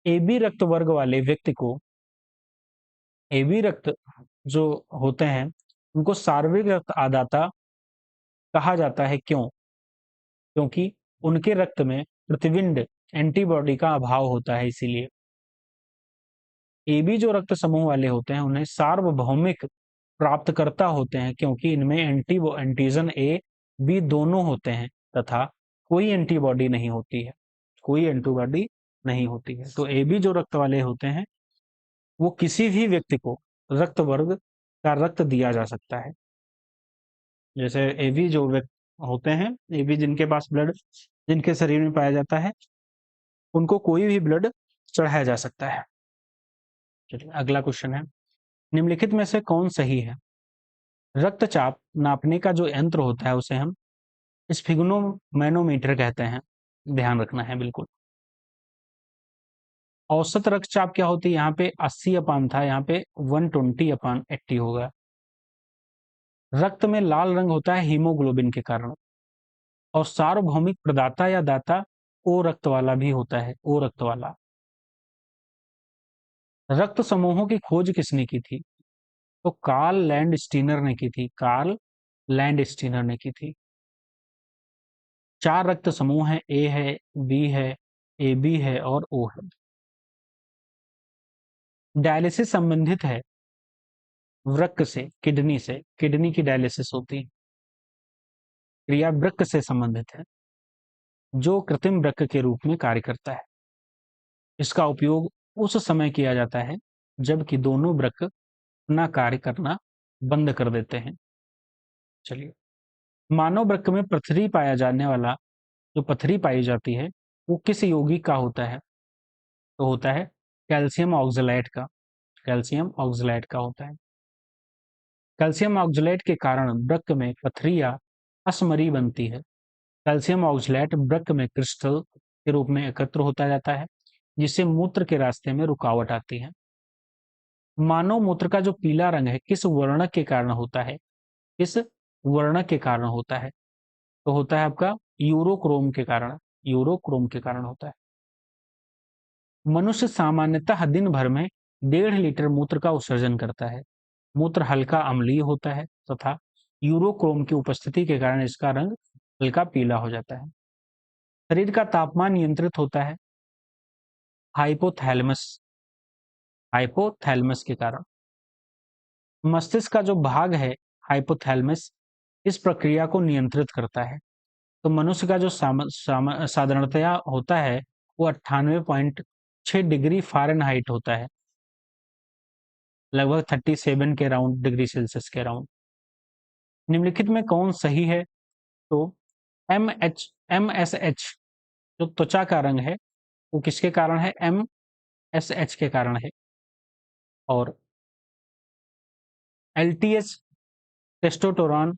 एबी रक्त वर्ग वाले व्यक्ति को, एबी रक्त जो होते हैं उनको सार्वत्रिक रक्त आदाता कहा जाता है। क्यों? क्योंकि उनके रक्त में प्रतिविंड एंटीबॉडी का अभाव होता है, इसीलिए। एबी जो रक्त समूह वाले होते हैं उन्हें सार्वभौमिक प्राप्तकर्ता होते हैं, क्योंकि इनमें एंटीजन ए बी दोनों होते हैं तथा कोई एंटीबॉडी नहीं होती है, कोई एंटीबॉडी नहीं होती है। तो एबी जो रक्त वाले होते हैं वो किसी भी व्यक्ति को रक्त वर्ग का रक्त दिया जा सकता है। जैसे एबी जो व्यक्ति होते हैं, एबी जिनके पास ब्लड जिनके शरीर में पाया जाता है, उनको कोई भी ब्लड चढ़ाया जा सकता है। चलिए अगला क्वेश्चन है, निम्नलिखित में से कौन सही है? रक्तचाप नापने का जो यंत्र होता है उसे हम स्फिग्नोमैनोमीटर कहते हैं, ध्यान रखना है बिल्कुल। औसत रक्तचाप क्या होती है? यहाँ पे 80 अपान था, यहाँ पे 120/80 होगा। रक्त में लाल रंग होता है हीमोग्लोबिन के कारण, और सार्वभौमिक प्रदाता या दाता ओ रक्त वाला भी होता है, ओ रक्त वाला। रक्त समूहों की खोज किसने की थी? तो कार्ल लैंड स्टीनर ने की थी, कार्ल लैंड स्टीनर ने की थी। 4 रक्त समूह हैं, ए है, बी है, ए बी है और ओ है। डायलिसिस संबंधित है वृक्क से, किडनी से, किडनी की डायलिसिस होती है। क्रिया वृक्क से संबंधित है, जो कृत्रिम वृक्क के रूप में कार्य करता है। इसका उपयोग उस समय किया जाता है जबकि दोनों वृक्क अपना कार्य करना बंद कर देते हैं। चलिए, मानव वृक्क में पथरी पाया जाने वाला, जो पथरी पाई जाती है वो किस यौगिक का होता है? तो होता है कैल्शियम ऑक्सलेट का, कैल्शियम ऑक्सलेट का होता है। कैल्शियम ऑक्सलेट के कारण वृक्क में पथरी या असमरी बनती है। कैल्शियम ऑक्सलेट वृक्क में क्रिस्टल के रूप में एकत्र होता जाता है, जिससे मूत्र के रास्ते में रुकावट आती है। मानव मूत्र का जो पीला रंग है किस वर्णक के कारण होता है? किस वर्णक के कारण होता है? तो होता है आपका यूरोक्रोम के कारण, यूरोक्रोम के कारण होता है। मनुष्य सामान्यतः दिन भर में 1.5 लीटर मूत्र का उत्सर्जन करता है। मूत्र हल्का अम्लीय होता है तथा यूरोक्रोम की उपस्थिति के कारण इसका रंग हल्का पीला हो जाता है। शरीर का तापमान नियंत्रित होता है हाइपोथैलेमस, हाइपोथैलेमस के कारण। मस्तिष्क का जो भाग है हाइपोथैलेमस इस प्रक्रिया को नियंत्रित करता है। तो मनुष्य का जो साधारणतया होता है वो 98.6 डिग्री फ़ारेनहाइट होता है, लगभग 37 के राउंड डिग्री सेल्सियस के राउंड। निम्नलिखित में कौन सही है? तो MSH जो त्वचा का रंग है वो किसके कारण है? MSH के कारण है। और LTH टेस्टोस्टेरोन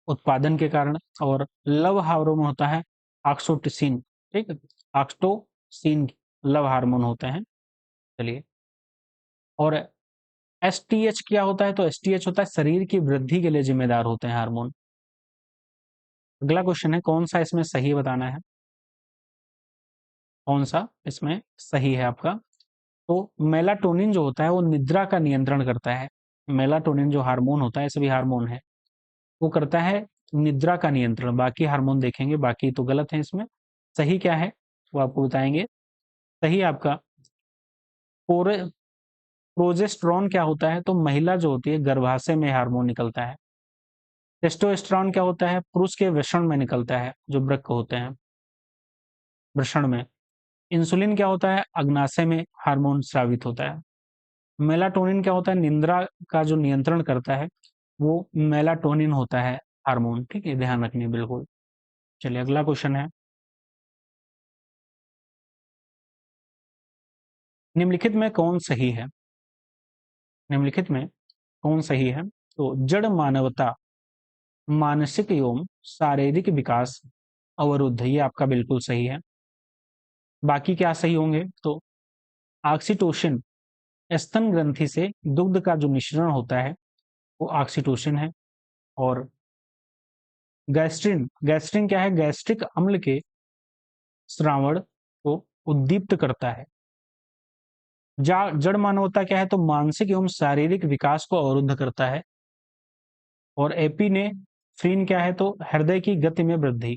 उत्पादन के कारण, और लव हार्मोन होता है ऑक्सीटोसिन। ठीक है, ऑक्सीटोसिन लव हार्मोन होते हैं। चलिए, और एसटीएच क्या होता है? तो एसटीएच होता है शरीर की वृद्धि के लिए जिम्मेदार होते हैं हार्मोन। अगला क्वेश्चन है, कौन सा इसमें सही बताना है? कौन सा इसमें सही है आपका? तो मेलाटोनिन जो होता है वो निद्रा का नियंत्रण करता है। मेलाटोनिन जो हार्मोन होता है, सभी हार्मोन है, वो करता है निद्रा का नियंत्रण। बाकी हार्मोन देखेंगे, बाकी तो गलत है इसमें। सही क्या है वो आपको बताएंगे। सही आपका प्रोजेस्टेरॉन क्या होता है? तो महिला जो होती है गर्भाशय में हार्मोन निकलता है। टेस्टोस्टेरोन क्या होता है? पुरुष के वृषण में निकलता है, जो वृक्क होते हैं वृषण में। इंसुलिन क्या होता है? अग्नाशय में हार्मोन स्रावित होता है। मेलाटोनिन क्या होता है? निद्रा का जो नियंत्रण करता है वो मेलाटोनिन होता है हार्मोन। ठीक है, ध्यान रखनी है बिल्कुल। चलिए अगला क्वेश्चन है, निम्नलिखित में कौन सही है? निम्नलिखित में कौन सही है? तो जड़ मानवता मानसिक एवं शारीरिक विकास अवरुद्ध, ये आपका बिल्कुल सही है। बाकी क्या सही होंगे? तो ऑक्सीटोसिन स्तन ग्रंथि से दुग्ध का जो मिश्रण होता है वो ऑक्सीटोसिन है। और गैस्ट्रिन, गैस्ट्रिन क्या है? गैस्ट्रिक अम्ल के स्रावण को उद्दीप्त करता है। जड़ मानवता क्या है? तो मानसिक एवं शारीरिक विकास को अवरुद्ध करता है। और एपिनेफ्रिन क्या है? तो हृदय की गति में वृद्धि।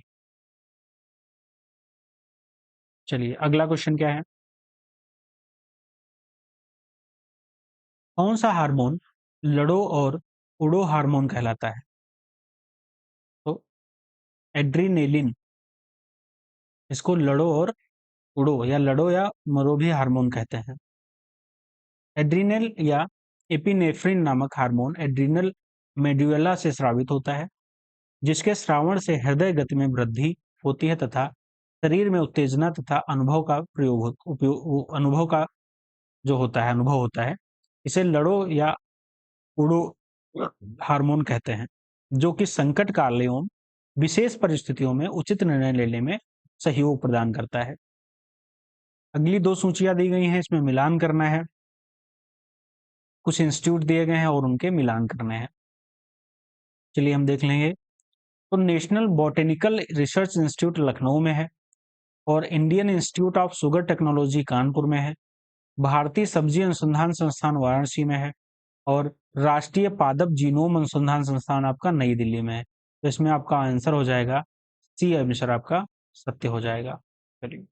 चलिए अगला क्वेश्चन क्या है? कौन सा हार्मोन लड़ो और उड़ो हार्मोन कहलाता है? तो एड्रीनेलिन, इसको लड़ो और उड़ो या लड़ो या मरो भी हार्मोन कहते हैं। एड्रीनल या एपिनेफ्रिन नामक हार्मोन एड्रीनल मेड्यूला से स्रावित होता है, जिसके स्रावण से हृदय गति में वृद्धि होती है तथा शरीर में उत्तेजना तथा अनुभव का जो होता है अनुभव होता है। इसे लड़ो या उड़ो हार्मोन कहते हैं, जो कि संकट काल एवं विशेष परिस्थितियों में उचित निर्णय लेने में सहयोग प्रदान करता है। अगली दो सूचियां दी गई हैं, इसमें मिलान करना है। कुछ इंस्टीट्यूट दिए गए हैं और उनके मिलान करने हैं। चलिए हम देख लेंगे। तो national botanical research institute Lucknow में है, और Indian institute of sugar technology Kanpur में है। भारतीय सब्जी अनुसंधान संस्थान वाराणसी में है, और राष्ट्रीय पादप जीनोम अनुसंधान संस्थान आपका नई दिल्ली में है। तो इसमें आपका आंसर हो जाएगा सी, आंसर आपका सत्य हो जाएगा। चलिए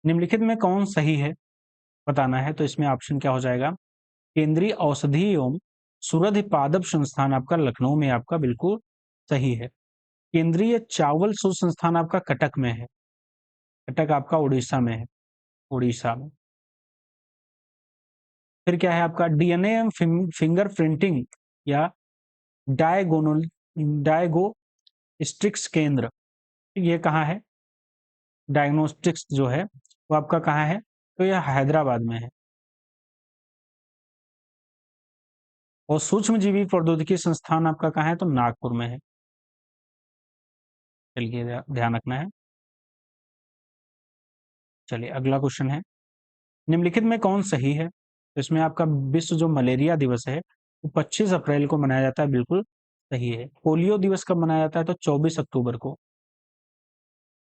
निम्नलिखित में कौन सही है बताना है। तो इसमें ऑप्शन क्या हो जाएगा? केंद्रीय औषधि एवं सुरधि पादप संस्थान आपका लखनऊ में आपका बिल्कुल सही है। केंद्रीय चावल शोध संस्थान आपका कटक में है। कटक आपका उड़ीसा में है, उड़ीसा में। फिर क्या है आपका? डीएनए एवं फिंगर प्रिंटिंग या डायगोनल डायगोस्टिक्स केंद्र, ये कहाँ है? डायग्नोस्टिक्स जो है वो आपका कहाँ है? तो यह हैदराबाद में है। और सूक्ष्म जीवी प्रौद्योगिकी संस्थान आपका कहाँ है? तो नागपुर में है। चलिए ध्यान रखना है। चलिए अगला क्वेश्चन है, निम्नलिखित में कौन सही है? तो इसमें आपका विश्व जो मलेरिया दिवस है वो 25 अप्रैल को मनाया जाता है, बिल्कुल सही है। पोलियो दिवस कब मनाया जाता है? तो 24 अक्टूबर को,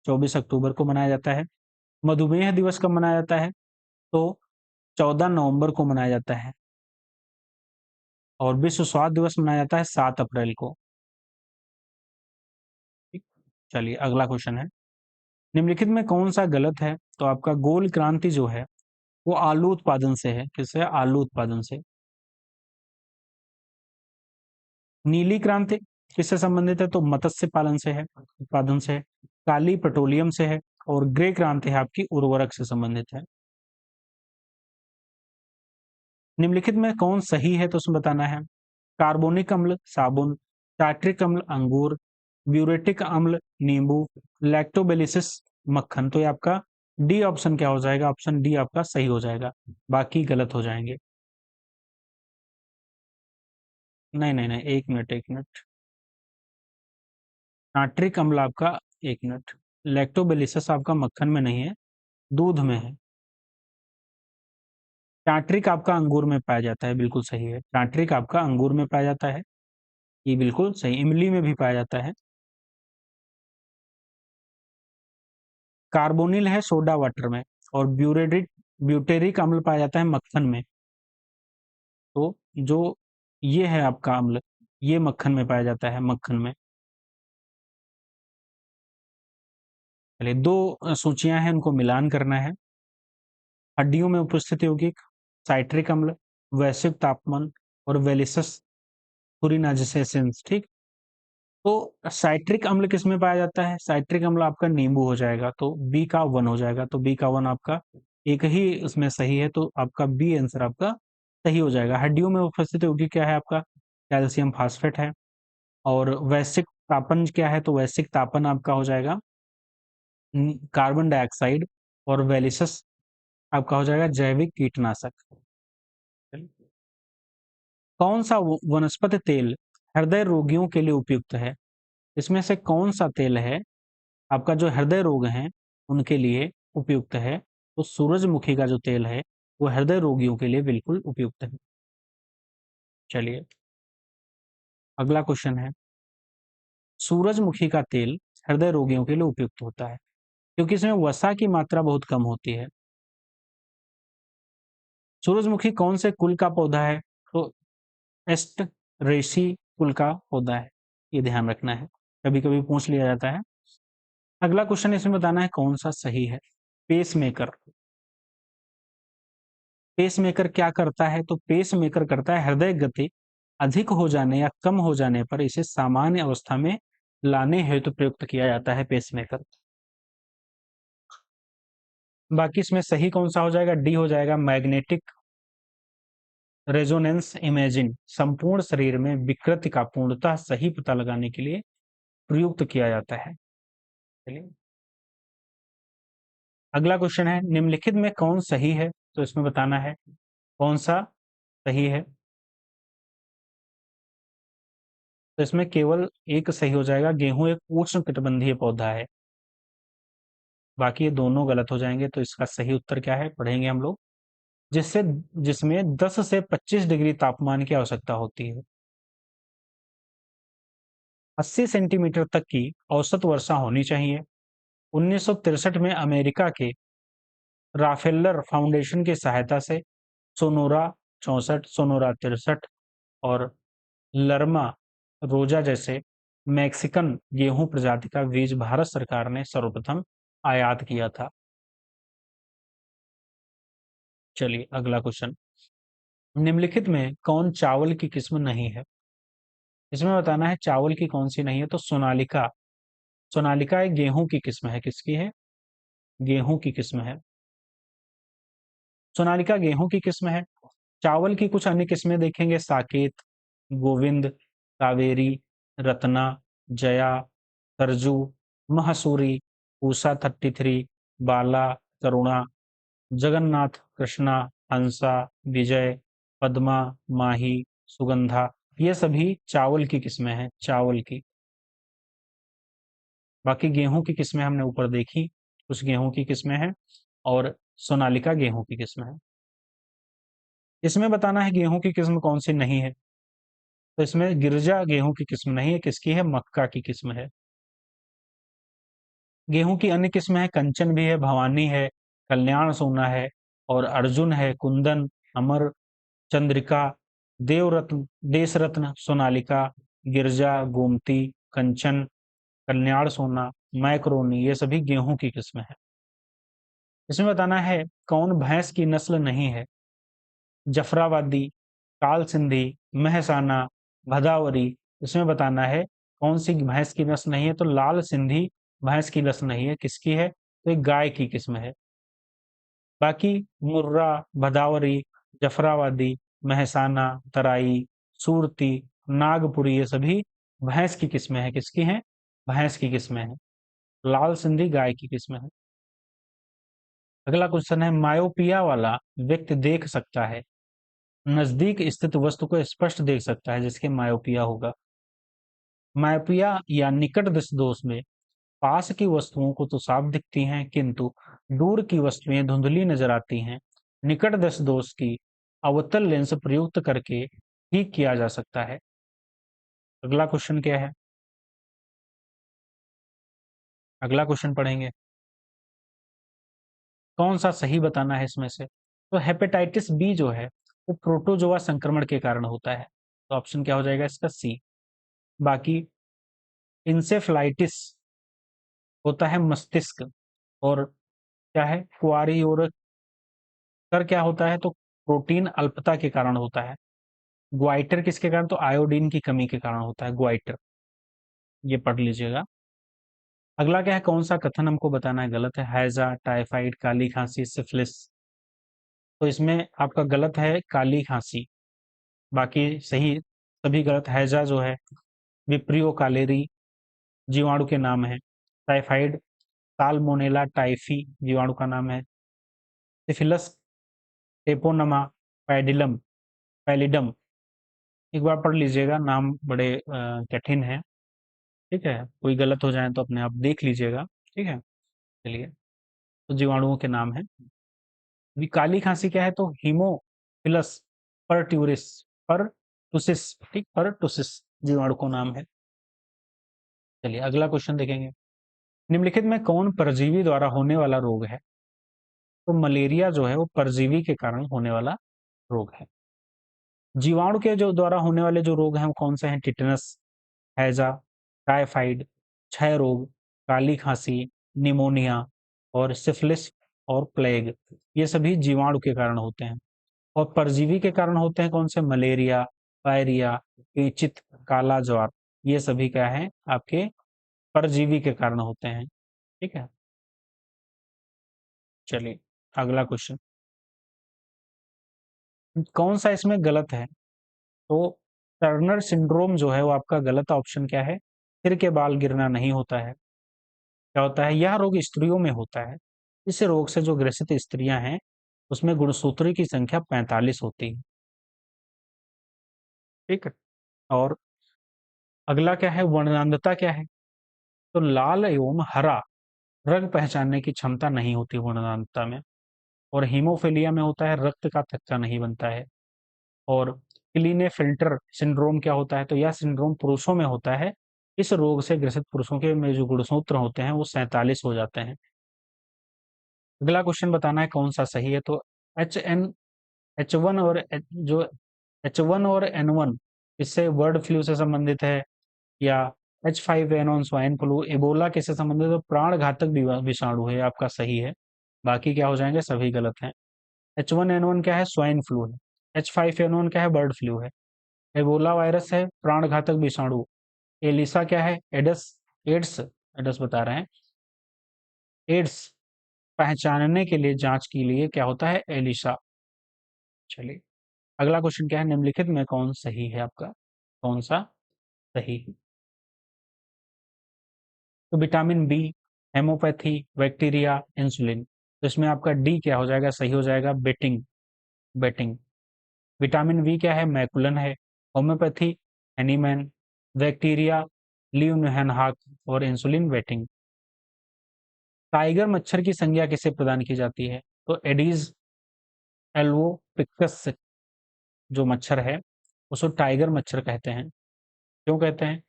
24 अक्टूबर को मनाया जाता है। मधुमेह दिवस कब मनाया जाता है? तो 14 नवंबर को मनाया जाता है। और विश्व स्वास्थ्य दिवस मनाया जाता है 7 अप्रैल को। ठीक। चलिए अगला क्वेश्चन है, निम्नलिखित में कौन सा गलत है? तो आपका गोल क्रांति जो है वो आलू उत्पादन से है। किससे? आलू उत्पादन से। नीली क्रांति किससे संबंधित है? तो मत्स्य पालन से है, उत्पादन से है। काली पेट्रोलियम से है। और ग्रे क्रांति है आपकी उर्वरक से संबंधित है। निम्नलिखित में कौन सही है? तो उसमें बताना है। कार्बोनिक अम्ल साबुन, टार्ट्रिक अम्ल अंगूर, ब्यूरेटिक अम्ल नींबू, लैक्टोबेलिसिस मक्खन। तो ये आपका डी ऑप्शन क्या हो जाएगा? ऑप्शन डी आपका सही हो जाएगा, बाकी गलत हो जाएंगे। नहीं नहीं नहीं, एक मिनट एक मिनट। टार्ट्रिक अम्ल आपका, एक मिनट, लैक्टोबेलिसिस आपका मक्खन में नहीं है, दूध में है। टार्ट्रिक आपका अंगूर में पाया जाता है, बिल्कुल सही है। टार्ट्रिक आपका अंगूर में पाया जाता है, ये बिल्कुल सही। इमली में भी पाया जाता है। कार्बोनिल है सोडा वाटर में। और ब्यूटेरिक अम्ल पाया जाता है मक्खन में। तो जो ये है आपका अम्ल, ये मक्खन में पाया जाता है, मक्खन में। चलिए दो सूचियां हैं, उनको मिलान करना है। हड्डियों में उपस्थित यौगिक, साइट्रिक अम्ल, वैश्विक तापमान, और वेलिसस फूरिनाजेसेंस। ठीक। तो साइट्रिक अम्ल किस में पाया जाता है? साइट्रिक अम्ल आपका नींबू हो जाएगा, तो बी का 1 हो जाएगा। तो बी का 1 आपका एक ही उसमें सही है, तो आपका बी आंसर आपका सही हो जाएगा। हड्डियों में उपस्थित यौगिक क्या है आपका? कैल्शियम फास्फेट है। और वैश्विक तापन क्या है? तो वैश्विक तापन आपका हो जाएगा कार्बन डाइऑक्साइड। और वेलिसस आपका हो जाएगा जैविक कीटनाशक। कौन सा वनस्पति तेल हृदय रोगियों के लिए उपयुक्त है? इसमें से कौन सा तेल है आपका जो हृदय रोग हैं उनके लिए उपयुक्त है? तो सूरजमुखी का जो तेल है वो हृदय रोगियों के लिए बिल्कुल उपयुक्त है। चलिए अगला क्वेश्चन है, सूरजमुखी का तेल हृदय रोगियों के लिए उपयुक्त होता है क्योंकि इसमें वसा की मात्रा बहुत कम होती है। सूरजमुखी कौन से कुल का पौधा है? तो एस्टरेसी कुल का पौधा है, ये ध्यान रखना है, कभी कभी पूछ लिया जाता है। अगला क्वेश्चन इसमें बताना है कौन सा सही है। पेसमेकर, पेसमेकर क्या करता है? तो पेसमेकर करता है हृदय गति अधिक हो जाने या कम हो जाने पर इसे सामान्य अवस्था में लाने हेतु प्रयुक्त किया जाता है पेसमेकर। बाकी इसमें सही कौन सा हो जाएगा? डी हो जाएगा, मैग्नेटिक रेजोनेंस इमेजिंग संपूर्ण शरीर में विकृति का पूर्णतः सही पता लगाने के लिए प्रयुक्त किया जाता है। चलिए अगला क्वेश्चन है, निम्नलिखित में कौन सही है? तो इसमें बताना है कौन सा सही है। तो इसमें केवल एक सही हो जाएगा, गेहूं एक उष्णकटिबंधीय पौधा है। बाकी ये दोनों गलत हो जाएंगे। तो इसका सही उत्तर क्या है पढ़ेंगे हम लोग, जिससे जिसमें 10 से 25 डिग्री तापमान की आवश्यकता होती है। 80 सेंटीमीटर तक की औसत वर्षा होनी चाहिए। 1963 में अमेरिका के राफेलर फाउंडेशन की सहायता से सोनोरा 64, सोनोरा 63 और लर्मा रोजा जैसे मैक्सिकन गेहूं प्रजाति का बीज भारत सरकार ने सर्वप्रथम आयात किया था। चलिए अगला क्वेश्चन, निम्नलिखित में कौन चावल की किस्म नहीं है? इसमें बताना है चावल की कौन सी नहीं है। तो सोनालिका, सोनालिका एक गेहूं की किस्म है। किसकी है? गेहूं की किस्म है। सोनालिका गेहूं की किस्म है। चावल की कुछ अन्य किस्में देखेंगे, साकेत, गोविंद, कावेरी, रत्ना, जया, सरजू, महसूरी, पूसा 33, बाला, करुणा, जगन्नाथ, कृष्णा, हंसा, विजय, पद्मा, माही, सुगंधा, ये सभी चावल की किस्में हैं, चावल की। बाकी गेहूं की किस्में हमने ऊपर देखी, कुछ गेहूं की किस्में हैं और सोनालिका गेहूं की किस्म है। इसमें बताना है गेहूं की किस्म कौन सी नहीं है। तो इसमें गिरजा गेहूं की किस्म नहीं है। किसकी है? मक्का की किस्म है। गेहूं की अन्य किस्म है, कंचन भी है, भवानी है, कल्याण सोना है और अर्जुन है, कुंदन, अमर, चंद्रिका, देवरत्न, देशरत्न, सोनालिका, गिरजा, गोमती, कंचन, कल्याण सोना, मैक्रोनी, ये सभी गेहूं की किस्म है। इसमें बताना है कौन भैंस की नस्ल नहीं है। जफराबादी, काल सिंधी, महसाना, भदावरी। इसमें बताना है कौन सी भैंस की नस्ल नहीं है। तो लाल सिंधी भैंस की नस्ल नहीं है। किसकी है? तो एक गाय की किस्म है। बाकी मुर्रा, भदावरी, जफराबादी, महसाना, तराई, सूरती, नागपुरी, ये सभी भैंस की किस्में हैं। किसकी हैं? भैंस की किस्में हैं। लाल सिंधी गाय की किस्म है। अगला क्वेश्चन है, मायोपिया वाला व्यक्ति देख सकता है, नजदीक स्थित वस्तु को स्पष्ट देख सकता है, जिसके मायोपिया होगा। मायोपिया या निकट दृष्टि दोष में पास की वस्तुओं को तो साफ दिखती हैं किंतु दूर की वस्तुएं धुंधली नजर आती हैं। निकट दृष्टि दोष की अवतल लेंस प्रयुक्त करके ठीक किया जा सकता है। अगला क्वेश्चन क्या है? अगला क्वेश्चन पढ़ेंगे, कौन सा सही बताना है इसमें से। तो हेपेटाइटिस बी जो है वो प्रोटोजोआ संक्रमण के कारण होता है। तो ऑप्शन क्या हो जाएगा इसका? सी। बाकी इंसेफ्लाइटिस होता है मस्तिष्क और क्या है क्वारियोरस कर क्या होता है? तो प्रोटीन अल्पता के कारण होता है। ग्वाइटर किसके कारण? तो आयोडीन की कमी के कारण होता है ग्वाइटर, ये पढ़ लीजिएगा। अगला क्या है, कौन सा कथन हमको बताना है गलत है। हैजा, टाइफाइड, काली खांसी, सिफिलिस। तो इसमें आपका गलत है काली खांसी, बाकी सही सभी गलत। हैजा जो है विप्रियो कालेरी जीवाणु के नाम है। टाइफाइड साल्मोनेला टाइफी जीवाणु का नाम है। सिफिलस टेपोनमा पैडिलम पैलिडम एक बार पढ़ लीजिएगा, नाम बड़े कठिन है। ठीक है, कोई गलत हो जाए तो अपने आप देख लीजिएगा। ठीक है, चलिए। तो जीवाणुओं के नाम है। अभी काली खांसी क्या है, तो हीमोफिलस परट्यूरिस परटुसिस, ठीक, परटुसिस जीवाणु को नाम है। चलिए अगला क्वेश्चन देखेंगे। निम्नलिखित में कौन परजीवी द्वारा होने वाला रोग है? तो मलेरिया जो है वो परजीवी के कारण होने वाला रोग है। जीवाणु के जो द्वारा होने वाले जो रोग हैं वो कौन से हैं? टिटनस, हैजा, टाइफाइड, क्षय रोग, काली खांसी, निमोनिया और सिफिलिस और प्लेग, ये सभी जीवाणु के कारण होते हैं। और परजीवी के कारण होते हैं कौन से? मलेरिया, पायरिया, पेचित, काला ज्वार, ये सभी क्या है आपके परजीवी के कारण होते हैं। ठीक है, चलिए अगला क्वेश्चन। कौन सा इसमें गलत है? तो टर्नर सिंड्रोम जो है वो आपका गलत ऑप्शन क्या है? सिर के बाल गिरना नहीं होता है। क्या होता है? यह रोग स्त्रियों में होता है। इस रोग से जो ग्रसित स्त्रियां हैं उसमें गुणसूत्री की संख्या 45 होती है। ठीक है, और अगला क्या है? वर्णांधता क्या है? तो लाल एवं हरा रंग पहचानने की क्षमता नहीं होती वर्णांधता में। और हीमोफीलिया में होता है रक्त का थक्का नहीं बनता है। और क्लीनेफेल्टर सिंड्रोम क्या होता है? तो यह सिंड्रोम पुरुषों में होता है। इस रोग से ग्रसित पुरुषों के में जो गुणसूत्र होते हैं वो 47 हो जाते हैं। अगला क्वेश्चन बताना है कौन सा सही है। तो H1 और जो H1 और N1 इससे बर्ड फ्लू से संबंधित है, या H5N1 स्वाइन फ्लू, एबोला किससे संबंधित है? तो प्राण घातक विषाणु है, आपका सही है। बाकी क्या हो जाएंगे? सभी गलत हैं। H1N1 क्या है? स्वाइन फ्लू है। H5N1 क्या है? बर्ड फ्लू है। एबोला वायरस है, प्राण घातक विषाणु। एलिसा क्या है? एडस, एड्स, एड्स बता रहे हैं। एड्स पहचानने के लिए जांच के लिए क्या होता है? एलिसा। चलिए अगला क्वेश्चन क्या है? निम्नलिखित में कौन सही है आपका? कौन सा सही है? तो vitamin B, hemopathy, bacteria, insulin. तो इसमें आपका डी क्या हो जाएगा? सही हो जाएगा, बेटिंग, बेटिंग। विटामिन बी क्या है? मैकुलन है। होम्योपैथी एनीमैन, बैक्टीरिया ल्यूनहेनहाक और इंसुलिन वेटिंग। टाइगर मच्छर की संज्ञा किसे प्रदान की जाती है? तो एडीज एल्वोपिकस जो मच्छर है उसको टाइगर मच्छर कहते हैं। क्यों कहते हैं?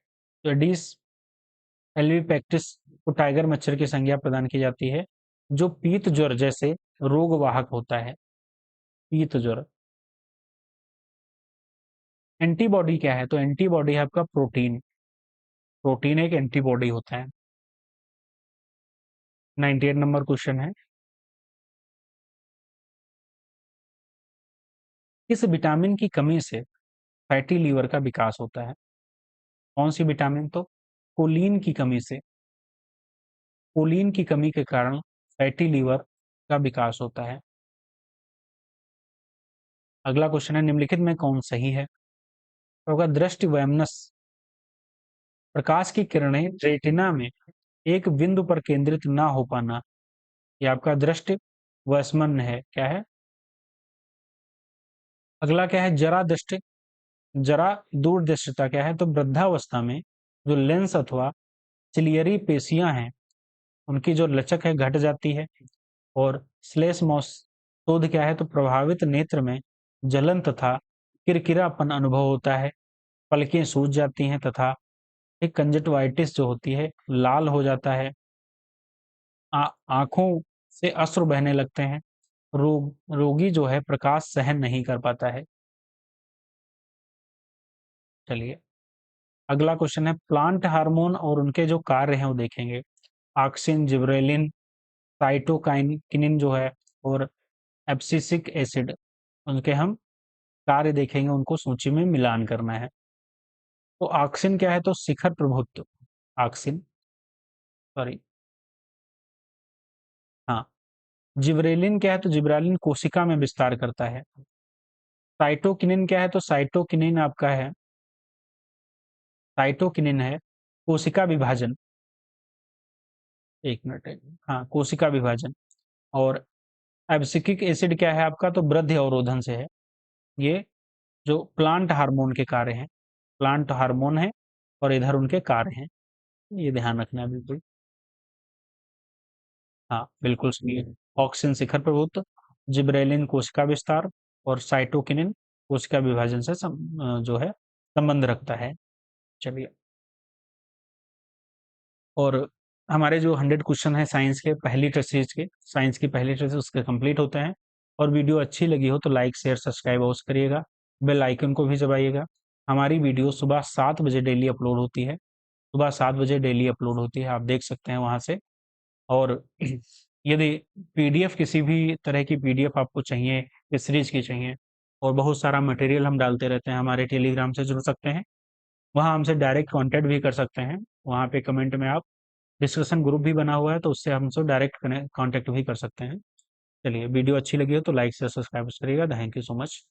तो एडीज एल्विपेक्टिस को टाइगर मच्छर की संज्ञा प्रदान की जाती है, जो पीत ज्वर जैसे रोग वाहक होता है। पीत ज्वर। एंटीबॉडी क्या है? तो एंटीबॉडी है आपका प्रोटीन। प्रोटीन एक एंटीबॉडी होता है। 98 नंबर क्वेश्चन है। किस विटामिन की कमी से फैटी लीवर का विकास होता है? कौन सी विटामिन? तो कोलिन की कमी से। कोलिन की कमी के कारण फैटी लीवर का विकास होता है। अगला क्वेश्चन है, निम्नलिखित में कौन सही है? तो होगा दृष्टि वैमनस, प्रकाश की किरणें रेटिना में एक बिंदु पर केंद्रित ना हो पाना, ये आपका दृष्टि वैषम्य है। क्या है? अगला क्या है? जरा दृष्टि, जरा दूरदृष्टिता क्या है? तो वृद्धावस्था में जो लेंस अथवा सिलियरी पेशियां हैं उनकी जो लचक है घट जाती है। और श्लेष शोध क्या है? तो प्रभावित नेत्र में जलन तथा किरकिरापन अनुभव होता है। पलकें सूज जाती हैं तथा एक कंजक्टिवाइटिस जो होती है लाल हो जाता है। आंखों से अश्रु बहने लगते हैं। रोगी जो है प्रकाश सहन नहीं कर पाता है। चलिए अगला क्वेश्चन है, प्लांट हार्मोन और उनके जो कार्य हैं वो देखेंगे। ऑक्सिन, जिबरेलिन, साइटोकाइनिन जो है, और एब्सिसिक एसिड, उनके हम कार्य देखेंगे, उनको सूची में मिलान करना है। तो ऑक्सिन क्या है? तो शिखर प्रभुत्व। ऑक्सिन, सॉरी, हाँ। जिब्रेलिन क्या है? तो जिब्रालिन कोशिका में विस्तार करता है। साइटोकिनिन क्या है? तो साइटोकिनिन आपका है, साइटोकिनिन है कोशिका विभाजन। एक मिनट, हाँ, कोशिका विभाजन। और एब्सिकिक एसिड क्या है आपका? तो वृद्धि अवरोधन से है ये। जो प्लांट हार्मोन के कार्य हैं, प्लांट हार्मोन है और इधर उनके कार्य हैं, ये ध्यान रखना है बिल्कुल। हाँ, बिल्कुल सही है। ऑक्सिन शिखर प्रभुत्व, जिबरेलिन कोशिका विस्तार और साइटोकिनिन कोशिका विभाजन से जो है संबंध रखता है। चलिए, और हमारे जो 100 क्वेश्चन है साइंस के पहली टेस्ट सीरीज के, साइंस की पहली टेस्ट उसके कंप्लीट होते हैं। और वीडियो अच्छी लगी हो तो लाइक शेयर सब्सक्राइब अवश्य करिएगा, बेल आइकन को भी दबाइएगा। हमारी वीडियो सुबह 7 बजे डेली अपलोड होती है, सुबह 7 बजे डेली अपलोड होती है, आप देख सकते हैं वहाँ से। और यदि पीडीएफ, किसी भी तरह की पीडीएफ आपको चाहिए, इस सीरीज की चाहिए, और बहुत सारा मटेरियल हम डालते रहते हैं, हमारे टेलीग्राम से जुड़ सकते हैं, वहाँ हमसे डायरेक्ट कांटेक्ट भी कर सकते हैं। वहाँ पे कमेंट में आप, डिस्कशन ग्रुप भी बना हुआ है तो उससे हमसे डायरेक्ट कांटेक्ट भी कर सकते हैं। चलिए, वीडियो अच्छी लगी हो तो लाइक से सब्सक्राइब करिएगा। Thank you so much.